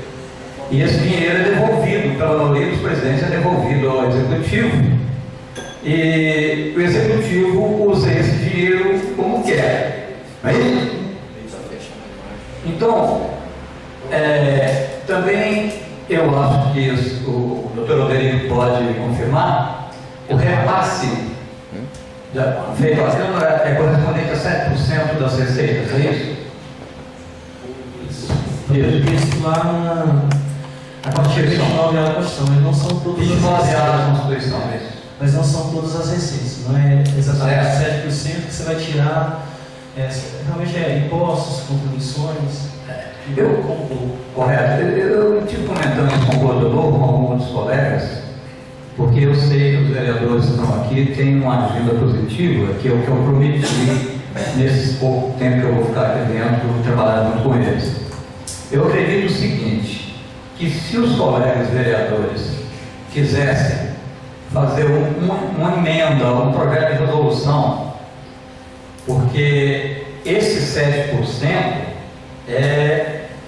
[SPEAKER 4] e esse dinheiro é devolvido, pela maioria dos presidentes, é devolvido ao Executivo, e o Executivo usa esse dinheiro como quer, não é isso? Então, também eu acho que o doutor Alderico pode confirmar, o repasse feito à Câmara é correspondente a 7% das receitas, é isso?
[SPEAKER 2] Isso lá na Constituição, a Constituição, mas não são todas as
[SPEAKER 4] Constituição,
[SPEAKER 2] mas não são todas as receitas, não é exatamente 7% que você vai tirar, realmente impostos, contribuições,
[SPEAKER 4] correto. Eu estive comentando isso com o coordenador, com alguns dos colegas, porque eu sei que os vereadores que estão aqui têm uma agenda positiva, que é o que eu prometi nesse pouco tempo que eu vou ficar aqui dentro, trabalhar junto com eles. Eu acredito o seguinte, que se os colegas vereadores quisessem fazer uma emenda, um projeto de resolução, porque esse 7%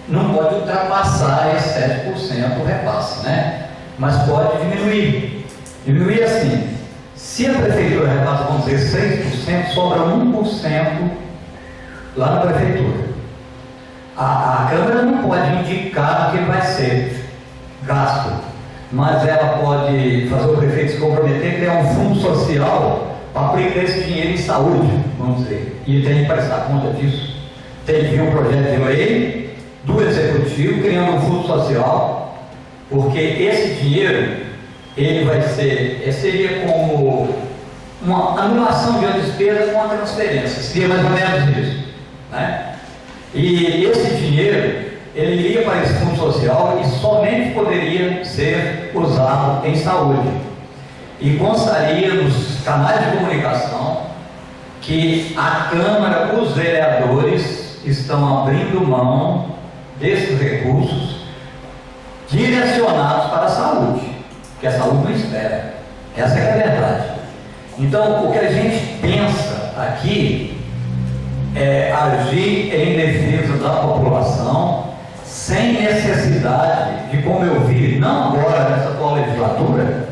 [SPEAKER 4] não pode ultrapassar esse 7% o repasse, né? Mas pode diminuir. Diminuir assim, se a prefeitura repassa, vamos dizer, 6%, sobra 1% lá na prefeitura. A Câmara não pode indicar o que vai ser gasto, mas ela pode fazer o prefeito se comprometer, criar um fundo social para aplicar esse dinheiro em saúde, vamos dizer. E ele tem que prestar conta disso. Tem que vir um projeto de lei do Executivo criando um fundo social, porque esse dinheiro, ele vai ser, seria como uma anulação de uma despesa com uma transferência, seria mais ou menos isso, né? E esse dinheiro, ele iria para esse fundo social e somente poderia ser usado em saúde. E constaria nos canais de comunicação que a Câmara, os vereadores, estão abrindo mão desses recursos direcionados para a saúde, que a saúde não espera. Essa é a verdade. Então, o que a gente pensa aqui é agir em defesa da população, sem necessidade de, como eu vi, não agora nessa atual legislatura,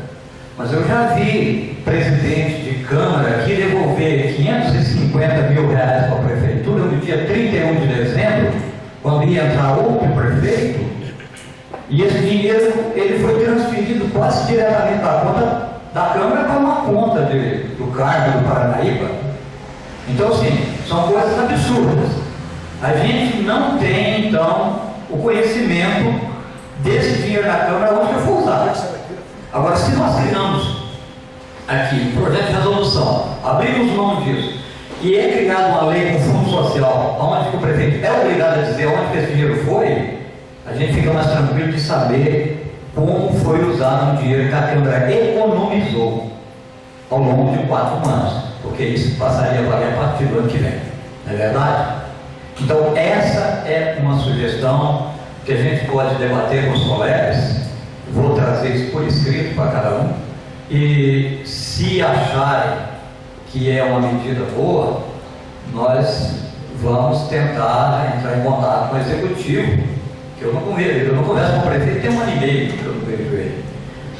[SPEAKER 4] mas eu já vi presidente de Câmara aqui devolver 550 mil reais para a prefeitura no dia 31 de dezembro, quando ia entrar outro prefeito, e esse dinheiro ele foi transferido quase diretamente da conta da Câmara para uma conta do Carmo do Paranaíba. Então, assim, são coisas absurdas. A gente não tem, então, o conhecimento desse dinheiro da Câmara onde que foi usado. Agora, se nós criamos aqui um projeto de resolução, abrimos mão disso, e é criada uma lei com fundo social, onde o prefeito é obrigado a dizer onde que esse dinheiro foi, a gente fica mais tranquilo de saber como foi usado o dinheiro que a Câmara economizou ao longo de 4 anos, porque isso passaria a valer a partir do ano que vem, não é verdade? Então, essa é uma sugestão que a gente pode debater com os colegas. Vou trazer isso por escrito para cada um, e se acharem que é uma medida boa, nós vamos tentar entrar em contato com o Executivo, que eu não converso com o prefeito, tem 1 ano e meio que eu não vejo ele,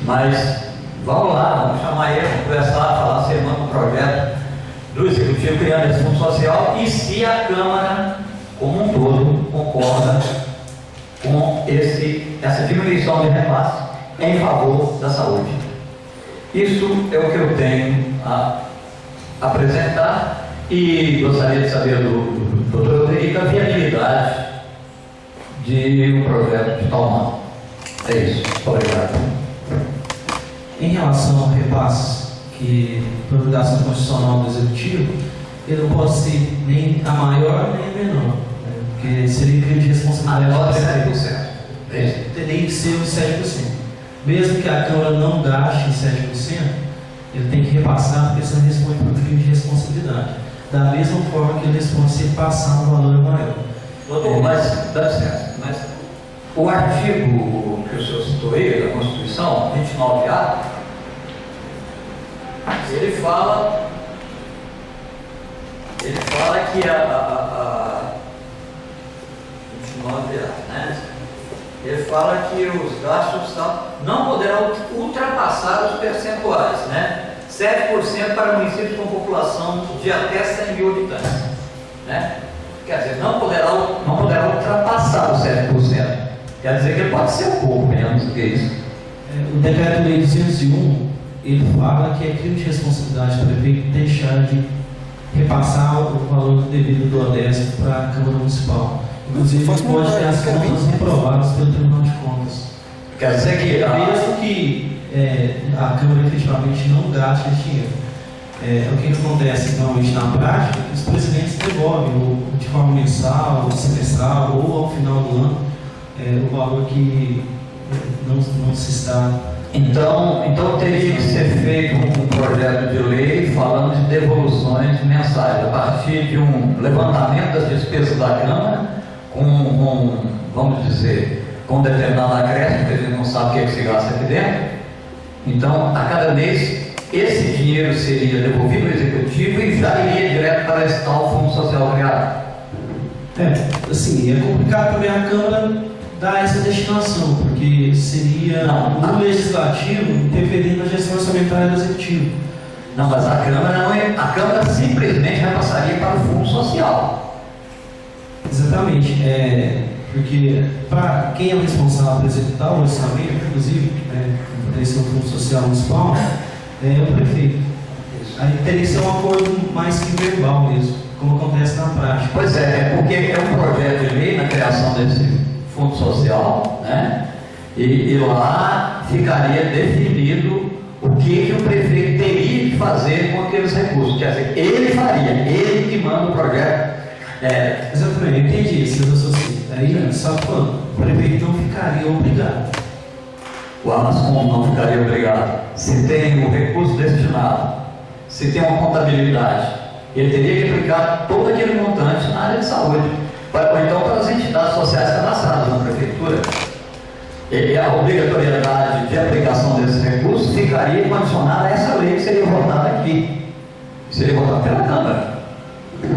[SPEAKER 4] mas vamos lá, vamos chamar ele, vamos conversar, falar, você manda um projeto do Executivo criando esse fundo social, e se a Câmara como um todo concorda com essa diminuição de repasse em favor da saúde. Isso é o que eu tenho a apresentar, e gostaria de saber do Dr. Alderico a viabilidade de um projeto de tal modo. É isso. Obrigado.
[SPEAKER 2] Em relação ao repasse, que por obrigação constitucional do Executivo, ele não pode ser nem a maior nem a menor, né? Porque seria crime de responsabilidade do prefeito. Teria que ser os 7%. Mesmo que a Câmara não gaste 7%, ele tem que repassar, porque senão responde por crime de responsabilidade. Da mesma forma que ele responde se ele passar um valor maior.
[SPEAKER 4] Doutor, mas dá licença, mas o artigo que o senhor citou aí, da Constituição, 29A, ele fala que a 29A, né? fala que os gastos não poderão ultrapassar os percentuais, né? 7% para municípios com população de até 100 mil habitantes, né? Quer dizer, não poderá ultrapassar os 7%. Quer dizer que ele pode ser um pouco menos do que isso.
[SPEAKER 2] O Decreto-Lei 201, ele fala que é crime de responsabilidade do prefeito deixar de repassar o valor devido do ODESP para a Câmara Municipal. Inclusive, pode ter as contas reprovadas pelo Tribunal de Contas.
[SPEAKER 4] Quer dizer que,
[SPEAKER 2] mesmo que a Câmara efetivamente não gaste esse dinheiro. O que acontece normalmente na prática? Os presidentes devolvem, ou de forma mensal, ou semestral, ou ao final do ano, o valor que não se está.
[SPEAKER 4] Então teria que ser feito um projeto de lei falando de devoluções mensais, a partir de um levantamento das despesas da Câmara, vamos dizer, com determinado acréscimo, porque a gente não sabe o que se gasta aqui dentro. Então, a cada mês, esse dinheiro seria devolvido ao Executivo e já iria direto para esse tal Fundo Social criado.
[SPEAKER 2] Assim, é complicado também a Câmara dar essa destinação, porque seria o Legislativo interferindo na gestão orçamentária do Executivo.
[SPEAKER 4] Não, mas a Câmara simplesmente repassaria para o Fundo Social.
[SPEAKER 2] Exatamente, porque para quem é o responsável por executar o orçamento, inclusive, esse é o Fundo Social Municipal, é o prefeito. Aí teria que ser um acordo mais que verbal mesmo, como acontece na prática.
[SPEAKER 4] Pois é porque é um projeto de lei na criação desse Fundo Social, né? E lá ficaria definido o que o prefeito teria que fazer com aqueles recursos. Quer dizer, ele faria, ele que manda o projeto.
[SPEAKER 2] Exatamente, eu entendi isso, aí só falando, o prefeito não ficaria obrigado.
[SPEAKER 4] Mas como não ficaria obrigado? Se tem o recurso destinado, se tem uma contabilidade, ele teria que aplicar todo aquele montante na área de saúde, ou então para as entidades sociais cadastradas na prefeitura. E a obrigatoriedade de aplicação desses recursos ficaria condicionada a essa lei que seria votada aqui, seria votada pela Câmara.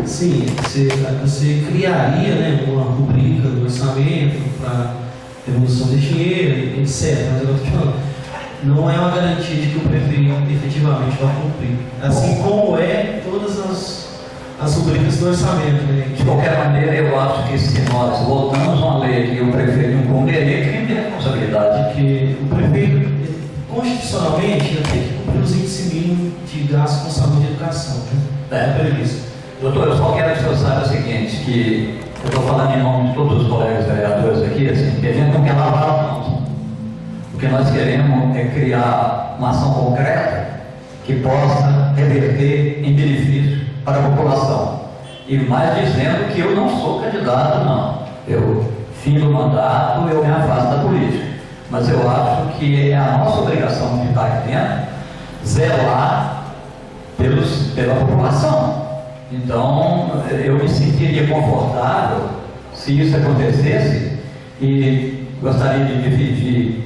[SPEAKER 2] Sim, você criaria uma rubrica do orçamento para devolução de dinheiro, etc. Mas eu estou te falando, não é uma garantia de que o prefeito efetivamente vai cumprir. Assim como todas as rubricas do orçamento.
[SPEAKER 4] De qualquer maneira, eu acho que se nós voltamos a uma lei que o prefeito não cumprir, é crime de responsabilidade.
[SPEAKER 2] Que o prefeito, constitucionalmente, tem que cumprir os índices mínimos de gasto com saúde e educação. É previsto.
[SPEAKER 4] Doutor, eu só quero que o senhor saiba o seguinte, que eu estou falando em nome de todos os colegas vereadores aqui, assim, que a gente não quer lavar as mãos. O que nós queremos é criar uma ação concreta que possa reverter em benefício para a população. E mais dizendo que eu não sou candidato, não. Eu, fim do mandato, eu me afasto da política. Mas eu acho que é a nossa obrigação de estar aqui dentro zelar pela população. Então, eu me sentiria confortável se isso acontecesse e gostaria de dividir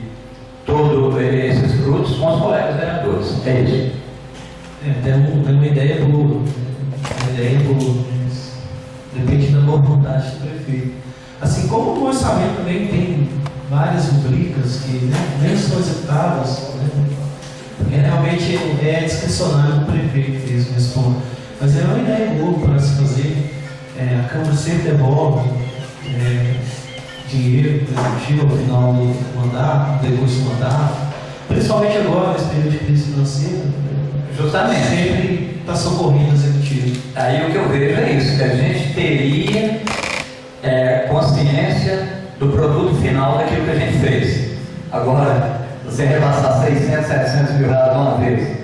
[SPEAKER 4] todos esses frutos com os colegas vereadores. É isso.
[SPEAKER 2] Tem uma ideia boa. Depende da boa vontade do prefeito. Assim como o orçamento também tem várias rubricas que nem são executadas, realmente é discricionário do prefeito mesmo nesse ponto. Mas é uma ideia boa para se fazer. A Câmara sempre devolve dinheiro para o Executivo ao final do mandato, depois do mandato, principalmente agora, nesse período de crise financeira.
[SPEAKER 4] Justamente.
[SPEAKER 2] Sempre está socorrendo o Executivo.
[SPEAKER 4] Aí o que eu vejo é isso, que a gente teria consciência do produto final daquilo que a gente fez. Agora, você repassar 600, 700 mil reais de uma vez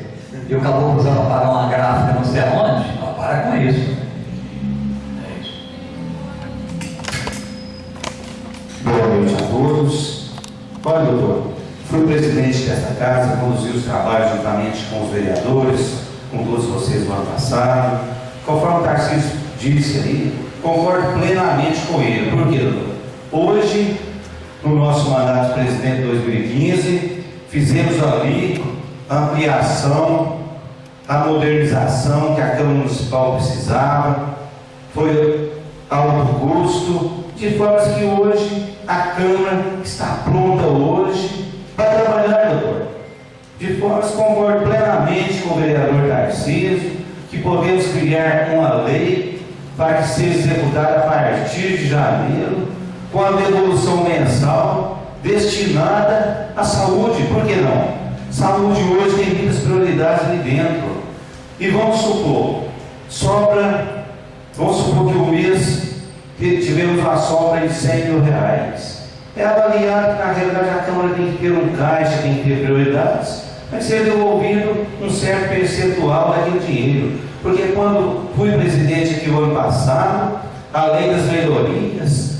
[SPEAKER 4] e o caboclo usando para pagar uma gráfica não sei aonde, não, para com isso. É isso.
[SPEAKER 1] Boa noite a todos. Olha, doutor, fui presidente desta casa, conduzi os trabalhos juntamente com os vereadores, com todos vocês no ano passado. Conforme o Tarcísio disse aí, concordo plenamente com ele. Por quê, doutor? Hoje, no nosso mandato de presidente de 2015, fizemos ali a ampliação, a modernização que a Câmara Municipal precisava, foi alto custo, de forma que hoje a Câmara está pronta hoje para trabalhar, doutor. De forma que concordo plenamente com o vereador Tarcísio que podemos criar uma lei para que seja executada a partir de janeiro, com a devolução mensal destinada à saúde. Por que não? Saúde hoje tem muitas prioridades ali dentro. E vamos supor que o mês tivemos uma sobra de R$100.000. É avaliado que na realidade a Câmara tem que ter um caixa, tem que ter prioridades, vai ser devolvido um certo percentual daquele dinheiro. Porque quando fui presidente aqui o ano passado, além das melhorias,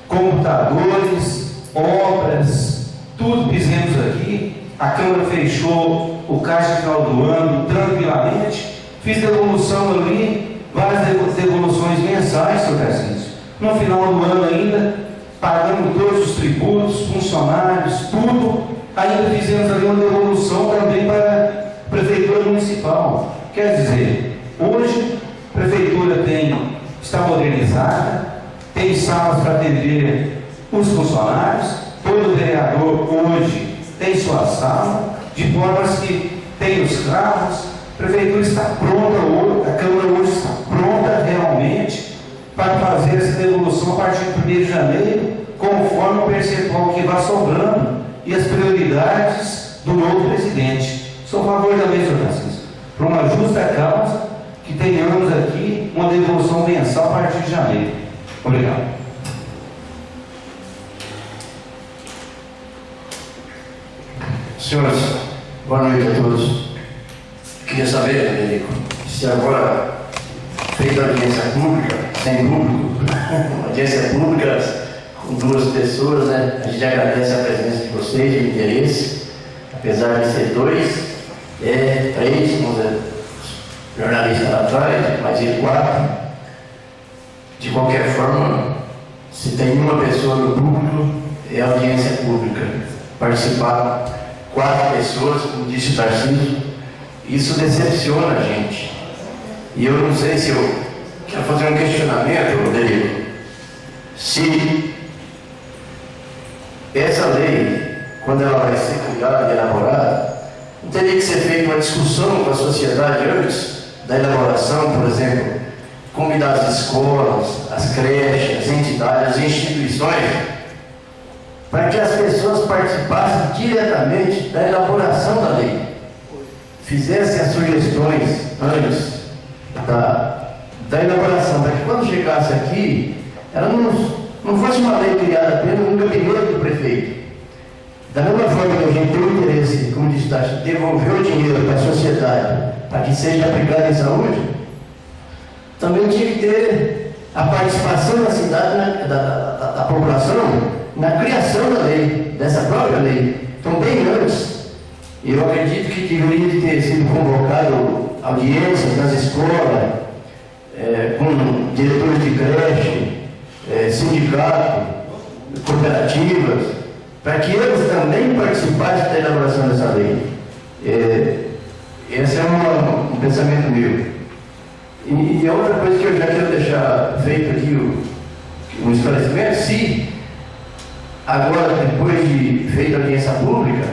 [SPEAKER 1] computadores, obras, tudo que fizemos aqui, a Câmara fechou o caixa final do ano tranquilamente, fiz devolução ali, várias devoluções mensais, senhor Tarcísio. No final do ano ainda, pagando todos os tributos, funcionários, tudo, ainda fizemos ali uma devolução também para a Prefeitura Municipal. Quer dizer, hoje a Prefeitura está modernizada, tem salas para atender os funcionários, todo vereador hoje tem sua sala, de forma que tem os carros, a Prefeitura está pronta hoje, a Câmara hoje está pronta realmente para fazer essa devolução a partir de 1º de janeiro, conforme o percentual que vai sobrando e as prioridades do novo presidente. Sou a favor também, senhor Tarcísio, por uma justa causa, que tenhamos aqui uma devolução mensal a partir de janeiro. Obrigado.
[SPEAKER 5] Senhores, boa noite a todos. Queria saber, Frederico, se agora, feita a audiência pública, sem público, audiência pública com 2 pessoas, né? A gente agradece a presença de vocês, de interesse, apesar de ser 2, 3, vamos dizer, jornalistas lá atrás, mais de 4. De qualquer forma, se tem uma pessoa no público, é audiência pública. Participaram 4 pessoas, como disse o Tarcísio, isso decepciona a gente. E eu não sei se eu quero fazer um questionamento, Rodrigo, se essa lei, quando ela vai ser criada e elaborada, não teria que ser feita uma discussão com a sociedade antes da elaboração, por exemplo, convidar as escolas, as creches, as entidades, as instituições, para que as pessoas participassem diretamente da elaboração da lei, fizessem as sugestões antes da elaboração, para que quando chegasse aqui, ela não fosse uma lei criada apenas no gabinete do prefeito. Da mesma forma que a gente tem o interesse, como disse, de devolver o dinheiro para a sociedade, para que seja aplicado em saúde, também tinha que ter a participação da cidade, da população, na criação da lei, dessa própria lei. Então, bem antes, eu acredito que deveria ter sido convocado audiências nas escolas, com diretores de creche, sindicato, cooperativas, para que eles também participassem da elaboração dessa lei. Esse é um pensamento meu. E a outra coisa que eu já quero deixar feito aqui, um esclarecimento, se agora, depois de feita a audiência pública,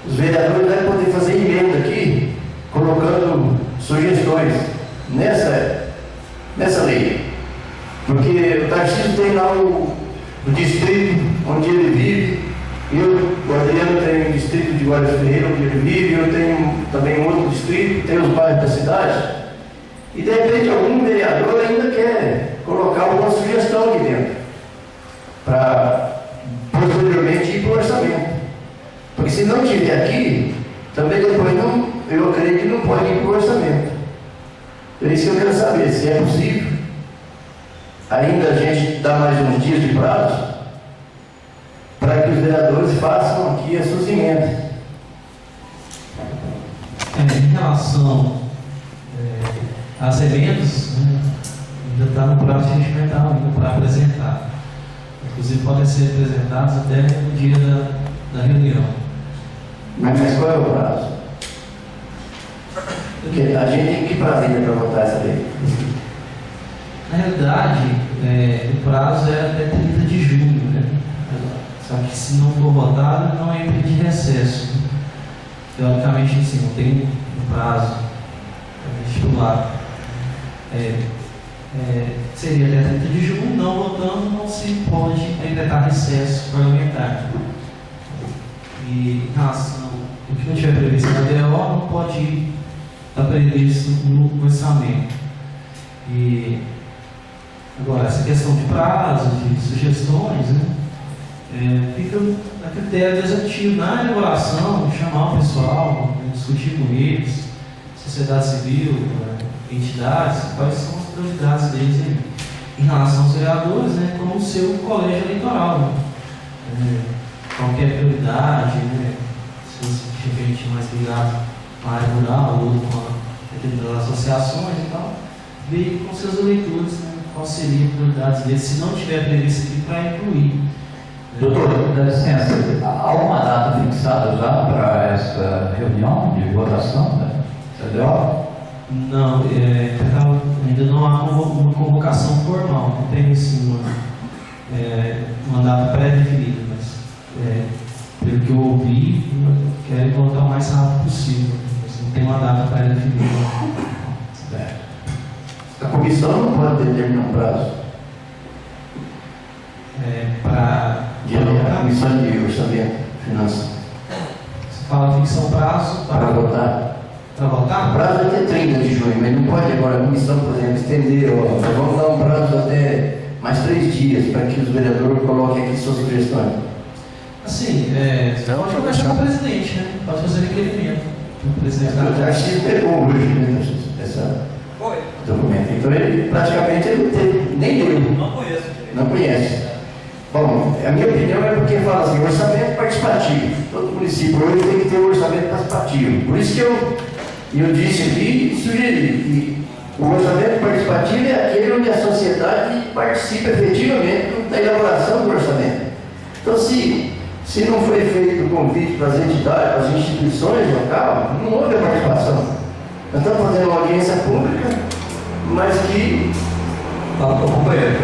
[SPEAKER 5] os vereadores devem poder fazer emenda aqui, colocando sugestões nessa lei. Porque o Tarcísio tem lá o distrito onde ele vive, o Adriano tem o distrito de Guarda Ferreira onde ele vive, eu tenho também um outro distrito, tem os bairros da cidade, e de repente algum vereador ainda quer colocar alguma sugestão aqui dentro, para posteriormente ir para o orçamento. Porque se não tiver aqui, também depois eu acredito que não pode ir para o orçamento. É isso que eu quero saber, se é possível ainda a gente dá mais uns dias de prazo para que os vereadores façam aqui as suas emendas.
[SPEAKER 2] Em relação às emendas, ainda está no prazo regimental ainda para apresentar. Inclusive podem ser apresentados até no dia da reunião.
[SPEAKER 5] Mas qual é o prazo? Porque a gente tem que prazo ainda para votar essa lei.
[SPEAKER 2] Na realidade, o prazo é até 30 de junho, né? que se não for votado, não é impedir recesso. Teoricamente, assim, não tem um prazo estipulado. Seria até 30 de junho, não votando, não se pode decretar recesso parlamentar. E em relação ao que não tiver previsto na DO, não pode estar previsto no orçamento. E agora, essa questão de prazo, de sugestões, né, fica a critério do executivo na elaboração, chamar o pessoal, discutir com eles, sociedade civil, entidades, quais são as prioridades deles aí. Em relação aos vereadores, né, como o seu colégio eleitoral. Né, qualquer prioridade, né, se você tiver gente mais ligado com a área rural ou com as associações e tal, ver com seus eleitores, né, qual seria a prioridade deles, se não tiver previsto aqui, para incluir.
[SPEAKER 4] Doutor, dá licença, há uma data fixada já para essa reunião de votação da CDO?
[SPEAKER 2] Não, ainda não há uma convocação formal, não tem assim uma data pré-definida, mas pelo que eu ouvi, querem colocar o mais rápido possível, mas não tem uma data pré-definida.
[SPEAKER 5] A comissão não pode determinar um prazo. A comissão de orçamento, finanças.
[SPEAKER 2] Você fala fixação prazo
[SPEAKER 5] para votar.
[SPEAKER 2] Para votar?
[SPEAKER 5] O prazo é até 30 de junho, mas não pode agora a comissão, por exemplo, estender, vamos dar um prazo até mais 3 dias para que os vereadores coloquem aqui suas sugestões.
[SPEAKER 2] Assim, você pode conversar com o presidente, né? Pode fazer requerimento. O presidente da
[SPEAKER 5] O Tarcísio pegou hoje, né, essa documento. Então ele praticamente ele não teve, nem eu. Não conhece. Bom, a minha opinião é porque fala assim, orçamento participativo. Todo município hoje tem que ter um orçamento participativo. Por isso que eu disse aqui e sugeri que o orçamento participativo é aquele onde a sociedade participa efetivamente da elaboração do orçamento. Então, se não foi feito o convite para as entidades, para as instituições locais, não houve a participação. Nós estamos fazendo uma audiência pública, mas que...
[SPEAKER 4] Companheiro,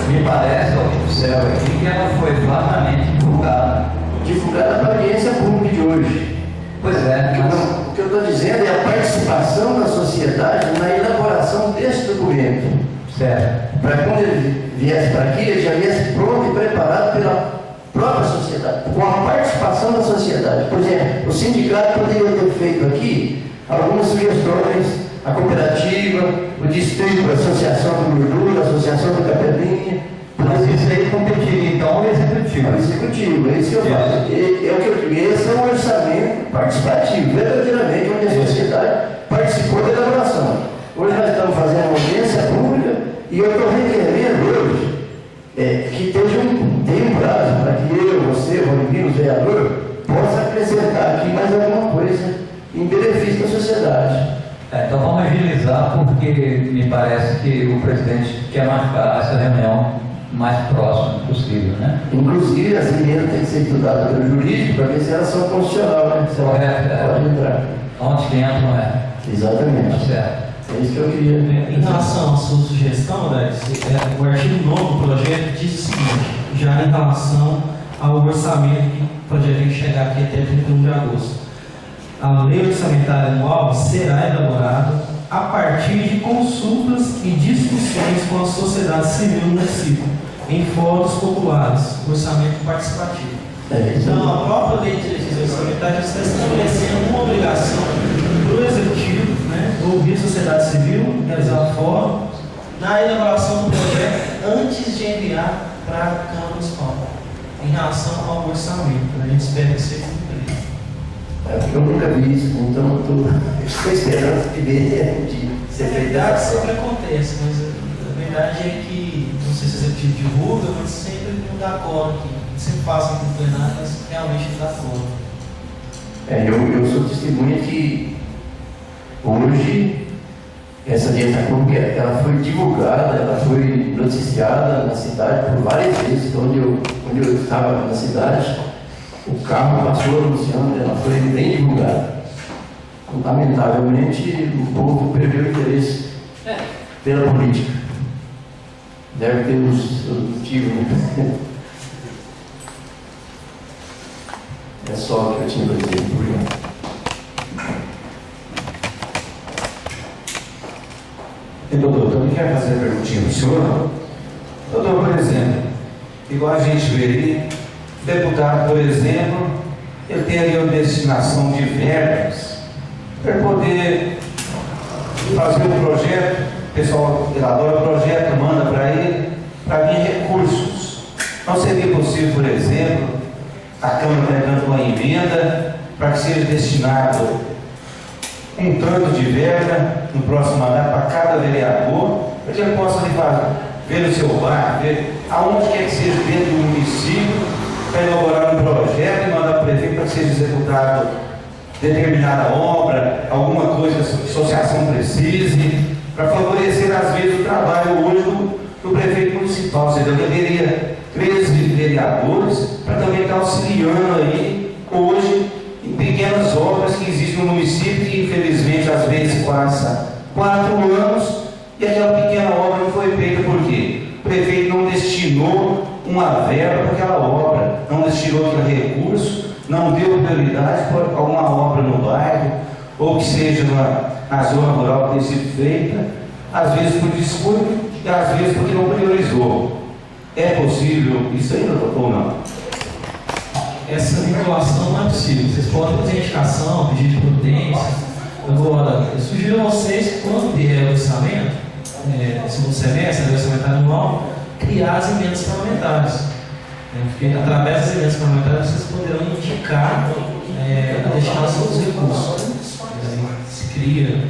[SPEAKER 4] me parece, ao que observa aqui, que ela foi claramente divulgada.
[SPEAKER 5] Divulgada para a audiência pública de hoje.
[SPEAKER 4] Pois é, mas...
[SPEAKER 5] O que eu estou dizendo é a participação da sociedade na elaboração desse documento.
[SPEAKER 4] Certo.
[SPEAKER 5] Para quando ele viesse para aqui, ele já viesse pronto e preparado pela própria sociedade, com a participação da sociedade. Por exemplo, o sindicato poderia ter feito aqui algumas sugestões, a cooperativa, o distrito, a associação do Gordura, a associação do Capelinha.
[SPEAKER 4] Mas isso aí competiria então ao executivo.
[SPEAKER 5] Ao executivo, é isso que eu falo. É o que eu digo, esse é um orçamento participativo, verdadeiramente, onde a sociedade participou da elaboração. Hoje nós estamos fazendo uma audiência pública e eu estou requerendo hoje que tenha um prazo para que eu, você, o Rodrigo, o vereador, possa acrescentar aqui mais alguma coisa em benefício da sociedade.
[SPEAKER 4] Então vamos agilizar, porque me parece que o presidente quer marcar essa reunião mais próximo possível, né?
[SPEAKER 5] Inclusive, as emendas têm que ser estudadas pelo jurídico para ver se elas são constitucionais, né? Se pode entrar.
[SPEAKER 4] Onde que entra, não é?
[SPEAKER 5] Exatamente.
[SPEAKER 4] Tá certo.
[SPEAKER 5] É isso que eu queria.
[SPEAKER 2] Em relação à sua sugestão, o artigo 9 do projeto diz o seguinte, já em relação ao orçamento que pode a gente chegar aqui até 31 de agosto. A lei orçamentária anual será elaborada a partir de consultas e discussões com a sociedade civil no município, em fóruns populares, orçamento participativo. Então, a própria lei de legislação orçamentária está estabelecendo uma obrigação para o executivo, né, ouvir a sociedade civil, realizar fórum, na elaboração do projeto antes de enviar para a Câmara Municipal, em relação ao orçamento. A gente espera que seja cumprido.
[SPEAKER 5] Eu nunca vi isso, então eu estou esperando que venha de ser feito.
[SPEAKER 2] A verdade sempre acontece, mas a verdade é que, não sei se o executivo divulga, mas sempre não dá coro aqui. Sempre passa no plenário, mas realmente não dá coro.
[SPEAKER 5] Eu sou testemunha que hoje essa audiência pública ela foi divulgada, ela foi noticiada na cidade por várias vezes, onde eu estava na cidade. O carro passou anunciando, ela foi bem divulgada. Lamentavelmente, o povo perdeu o interesse pela política. Deve ter os motivos, né? É só o que eu tinha para dizer, obrigado.
[SPEAKER 1] Doutor, também quero fazer uma perguntinha para o senhor. Doutor, por exemplo, igual a gente vê ali, o deputado, por exemplo, ele tem ali uma destinação de verbas para poder fazer o projeto, o pessoal elabora o projeto, manda para ele, para vir recursos. Não seria possível, por exemplo, a Câmara dando uma emenda para que seja destinado um tanto de verba no próximo mandato para cada vereador, para que ele possa ver no seu bairro, ver aonde quer que seja dentro do município, para elaborar um projeto e mandar para o prefeito para que seja executado determinada obra, alguma coisa que a associação precise, para favorecer às vezes o trabalho hoje do prefeito municipal. Você deveria 13 vereadores para também estar auxiliando aí hoje em pequenas obras que existem no município que infelizmente às vezes passa 4 anos e aquela pequena obra não foi feita. Por quê? O prefeito não destinou uma verba para aquela obra, não destinou aquele recurso, não deu prioridade para alguma obra no bairro, ou que seja na zona rural que tem sido feita, às vezes por descuido e às vezes porque não priorizou. É possível isso aí, doutor, ou não?
[SPEAKER 2] Essa vinculação não é possível. Vocês podem fazer indicação, pedido de prudência. Agora, eu sugiro a vocês que quando vier o orçamento, segundo semestre, o orçamento anual, criar as emendas parlamentares. Porque através das emendas parlamentares vocês poderão indicar a destinação dos recursos. Se cria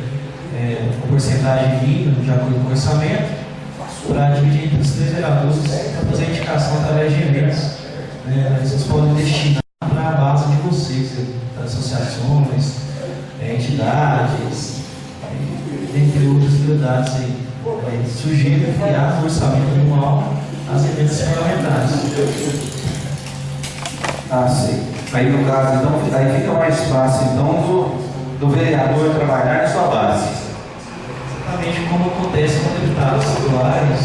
[SPEAKER 2] uma porcentagem mínima de acordo com o orçamento, para dividir entre os 3 vereadores para fazer a indicação através de emendas. Vocês podem destinar para a base de vocês, associações, entidades, entre outras prioridades aí. Sugiro criar no orçamento anual as emendas parlamentares.
[SPEAKER 1] Ah, sim. Aí no caso, então, aí fica mais fácil então do vereador trabalhar na sua base.
[SPEAKER 2] Exatamente como acontece com deputados estaduais,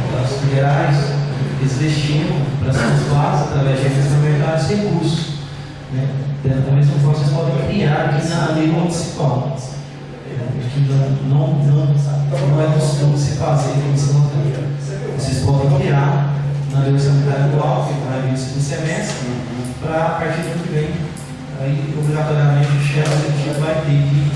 [SPEAKER 2] deputados federais, eles destinam para suas bases, através de emendas parlamentares, recursos. Da mesma forma, vocês podem criar aqui na lei municipal. Não é costume se fazer como se não tem. Vocês podem criar na lei orçamentária anual, que vai vir no segundo semestre, para a partir do ano que vem, aí obrigatoriamente o chefe executivo vai ter que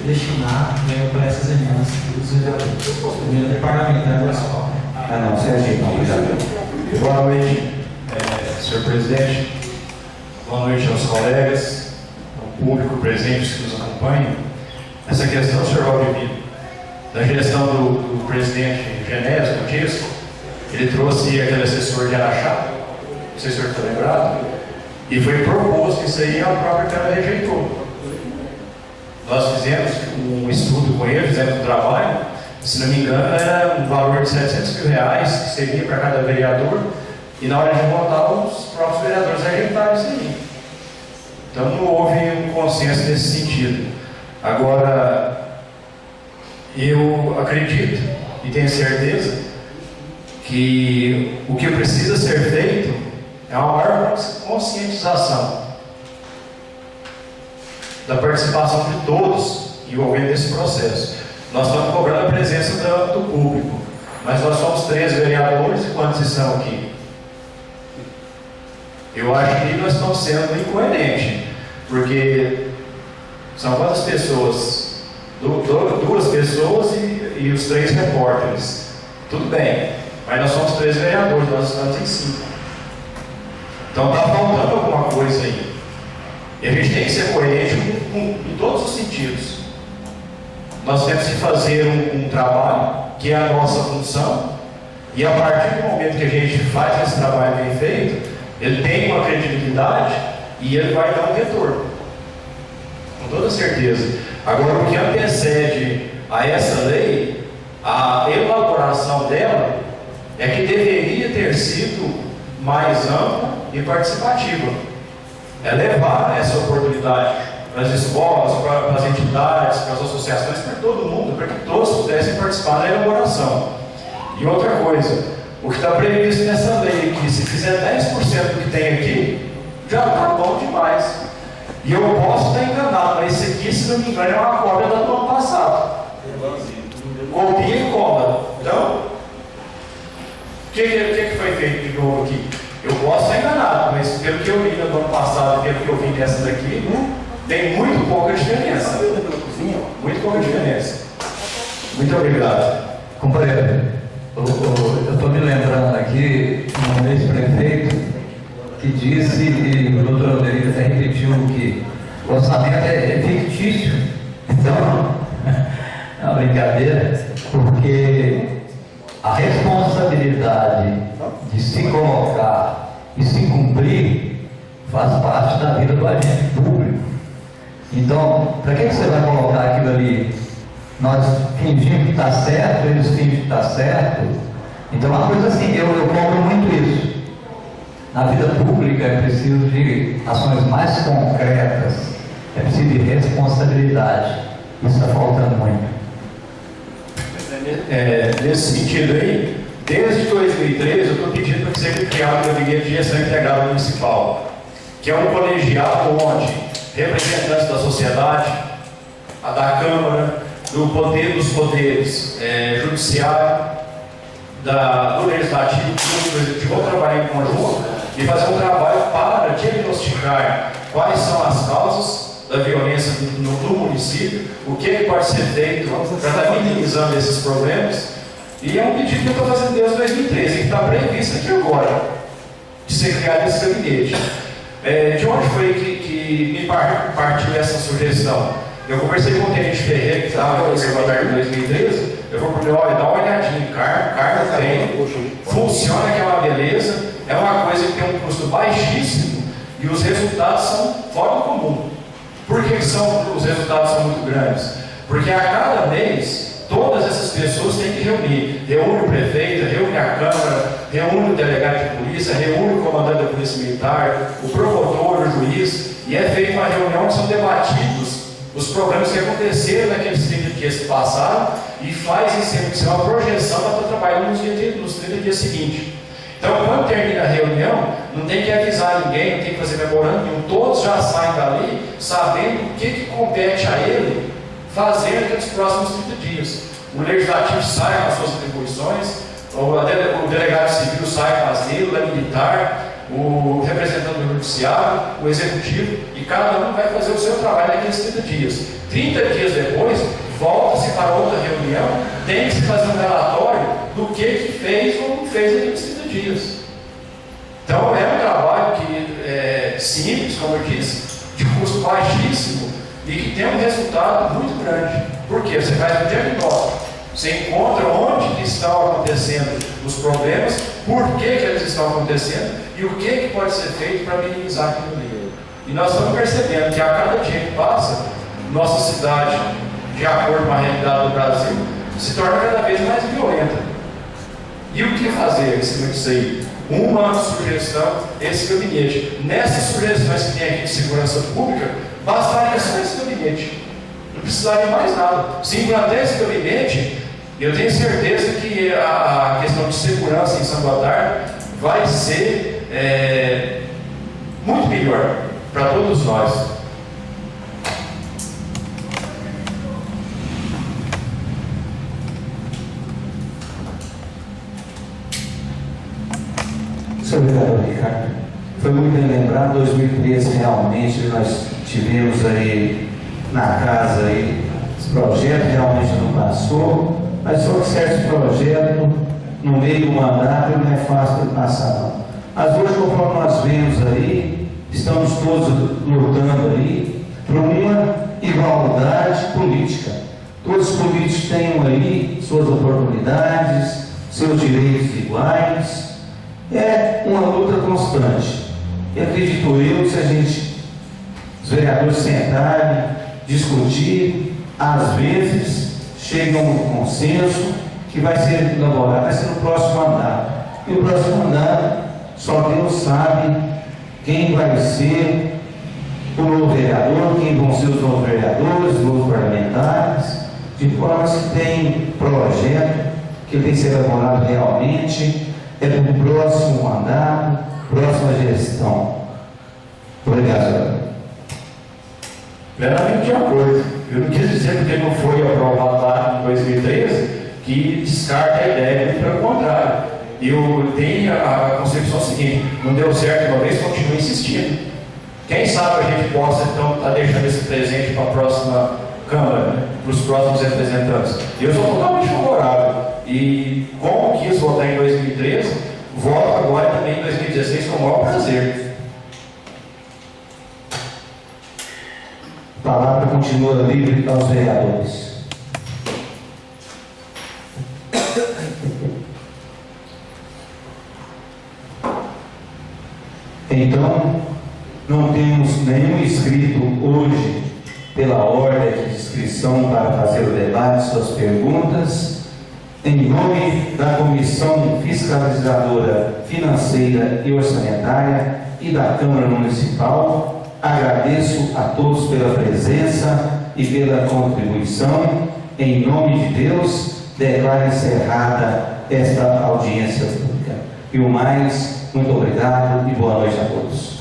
[SPEAKER 2] destinar para essas emendas dos vereadores. Emenda parlamentar municipal.
[SPEAKER 1] Ah, não, Sérgio, não, obrigado.
[SPEAKER 6] Boa noite, senhor presidente. Boa noite aos colegas, ao público presente que nos acompanha. Essa questão, senhor Valdemiro, da gestão do presidente Genésio, do Tisco, ele trouxe aquele assessor de Araxá, não sei se o senhor está lembrado, e foi proposto isso aí, a própria Câmara rejeitou. Nós fizemos um estudo com ele, fizemos um trabalho, se não me engano, era um valor de R$700 mil, que seria para cada vereador, e na hora de votar, os próprios vereadores rejeitaram isso aí. Então não houve um consenso nesse sentido. Agora, eu acredito e tenho certeza que o que precisa ser feito é uma maior conscientização da participação de todos envolvendo esse processo. Nós estamos cobrando a presença do público, mas nós somos 13 vereadores e quantos estão aqui? Eu acho que nós estamos sendo incoerentes, porque são quantas pessoas? 2 pessoas e os 3 repórteres. Tudo bem, mas nós somos 3 vereadores, nós estamos em 5. Então está faltando alguma coisa aí. E a gente tem que ser coerente em todos os sentidos. Nós temos que fazer um trabalho que é a nossa função, e a partir do momento que a gente faz esse trabalho bem feito, ele tem uma credibilidade e ele vai dar um retorno, com toda certeza. Agora, o que antecede a essa lei, a elaboração dela, é que deveria ter sido mais ampla e participativa. É levar essa oportunidade para as escolas, para as entidades, para as associações, para todo mundo, para que todos pudessem participar da elaboração. E outra coisa, o que está previsto nessa lei, que se fizer 10% do que tem aqui, já está bom demais. E eu posso estar enganado, mas esse aqui, se não me engano, é uma cópia do ano passado. Copia e cola. Então, o que foi feito de novo aqui? Eu posso estar enganado, mas pelo que eu li no ano passado e pelo que eu vi nessa daqui, tem muito pouca diferença. Muito pouca diferença. Muito obrigado.
[SPEAKER 4] Companheiro, eu estou me lembrando aqui de um ex-prefeito que disse, e o doutor Alderito até repetiu, que o orçamento é fictício. Então, é uma brincadeira, porque a responsabilidade de se colocar e se cumprir faz parte da vida do agente público. Então, para que você vai colocar aquilo ali? Nós fingimos que está certo, eles fingem que está certo. Então, uma coisa assim, eu compro muito isso. Na vida pública é preciso de ações mais concretas, é preciso de responsabilidade. Isso está faltando muito.
[SPEAKER 6] Nesse sentido aí, desde 2013 eu estou pedindo para que seja criado o Gabinete de Gestão Integrada Municipal, que é um colegiado onde representantes da sociedade, a da Câmara, do poder dos poderes judiciário, do legislativo, do executivo, vão trabalhar em conjunto e fazer um trabalho para diagnosticar quais são as causas da violência no município, o que pode ser feito para estar minimizando esses problemas. E é um pedido que eu estou fazendo desde 2013, que está previsto aqui agora, de ser criado esse gabinete. De onde foi que me partiu essa sugestão? Eu conversei com o Tenente Ferreira, que estava no secretário de 2013, eu vou para olha, dá uma olhadinha, carga tem, funciona, que é uma beleza, é uma coisa que tem um custo baixíssimo e os resultados são fora do comum. Por que os resultados são muito grandes? Porque a cada mês, todas essas pessoas têm que reúne o prefeito, reúne a Câmara, reúne o delegado de polícia, reúne o comandante da Polícia Militar, o promotor, o juiz, e é feita uma reunião onde são debatidos os problemas que aconteceram naqueles 30 dias que passaram e faz isso uma projeção para estar trabalhando nos 30 dias seguintes. Então, quando termina a reunião, não tem que avisar ninguém, não tem que fazer memorando nenhum, todos já saem dali sabendo o que compete a ele fazer naqueles próximos 30 dias. O legislativo sai com as suas atribuições, o delegado civil sai com as dele, o militar, o representante do judiciário, o executivo, e cada um vai fazer o seu trabalho naqueles 30 dias. 30 dias depois, volta-se para outra reunião, tem que se fazer um relatório do que fez ou não fez naqueles 30 dias. Então é um trabalho que é simples, como eu disse, de custo baixíssimo e que tem um resultado muito grande. Por quê? Você faz um diagnóstico, você encontra onde estão acontecendo os problemas, por que eles estão acontecendo e o que pode ser feito para minimizar aquilo ali. E nós estamos percebendo que a cada dia que passa, nossa cidade, de acordo com a realidade do Brasil, se torna cada vez mais violenta. E o que fazer em cima disso aí? Uma sugestão, esse gabinete. Nessas sugestões que tem aqui de segurança pública, bastaria só esse gabinete. Não precisaria mais nada. Se implantar esse gabinete, eu tenho certeza que a questão de segurança em São Gotardo vai ser muito melhor para todos nós.
[SPEAKER 1] Senhor vereador Ricardo, foi muito bem lembrado. 2013 realmente nós tivemos aí na casa aí esse projeto, realmente não passou, mas só que certos projetos no meio do mandato não é fácil de passar não. Mas hoje, conforme nós vemos aí, estamos todos lutando aí por uma igualdade política. Todos os políticos têm aí suas oportunidades, seus direitos iguais. É uma luta constante. E acredito eu que se a gente, os vereadores sentarem, discutir, às vezes chegam a um consenso que vai ser elaborado, vai ser no próximo mandato. E o próximo mandato, só Deus sabe quem vai ser o novo vereador, quem vão ser os novos vereadores, os novos parlamentares, de forma que tem projeto que tem que ser elaborado realmente. É para o próximo mandato, próxima gestão. Obrigado, senhor.
[SPEAKER 6] Plenamente de acordo. Eu não quis dizer porque não foi aprovado lá em 2013 que descarta a ideia, pelo contrário. Eu tenho a concepção seguinte: não deu certo uma vez, continue insistindo. Quem sabe a gente possa então estar deixando esse presente para a próxima Câmara, né, para os próximos representantes. Eu sou totalmente favorável. E como quis votar em 2013, voto agora também em 2016 com o maior prazer.
[SPEAKER 1] A palavra continua livre aos vereadores. Então, não temos nenhum inscrito hoje pela ordem de inscrição para fazer o debate, suas perguntas. Em nome da Comissão Fiscalizadora Financeira e Orçamentária e da Câmara Municipal, agradeço a todos pela presença e pela contribuição. Em nome de Deus, declaro encerrada esta audiência pública. E o mais, muito obrigado e boa noite a todos.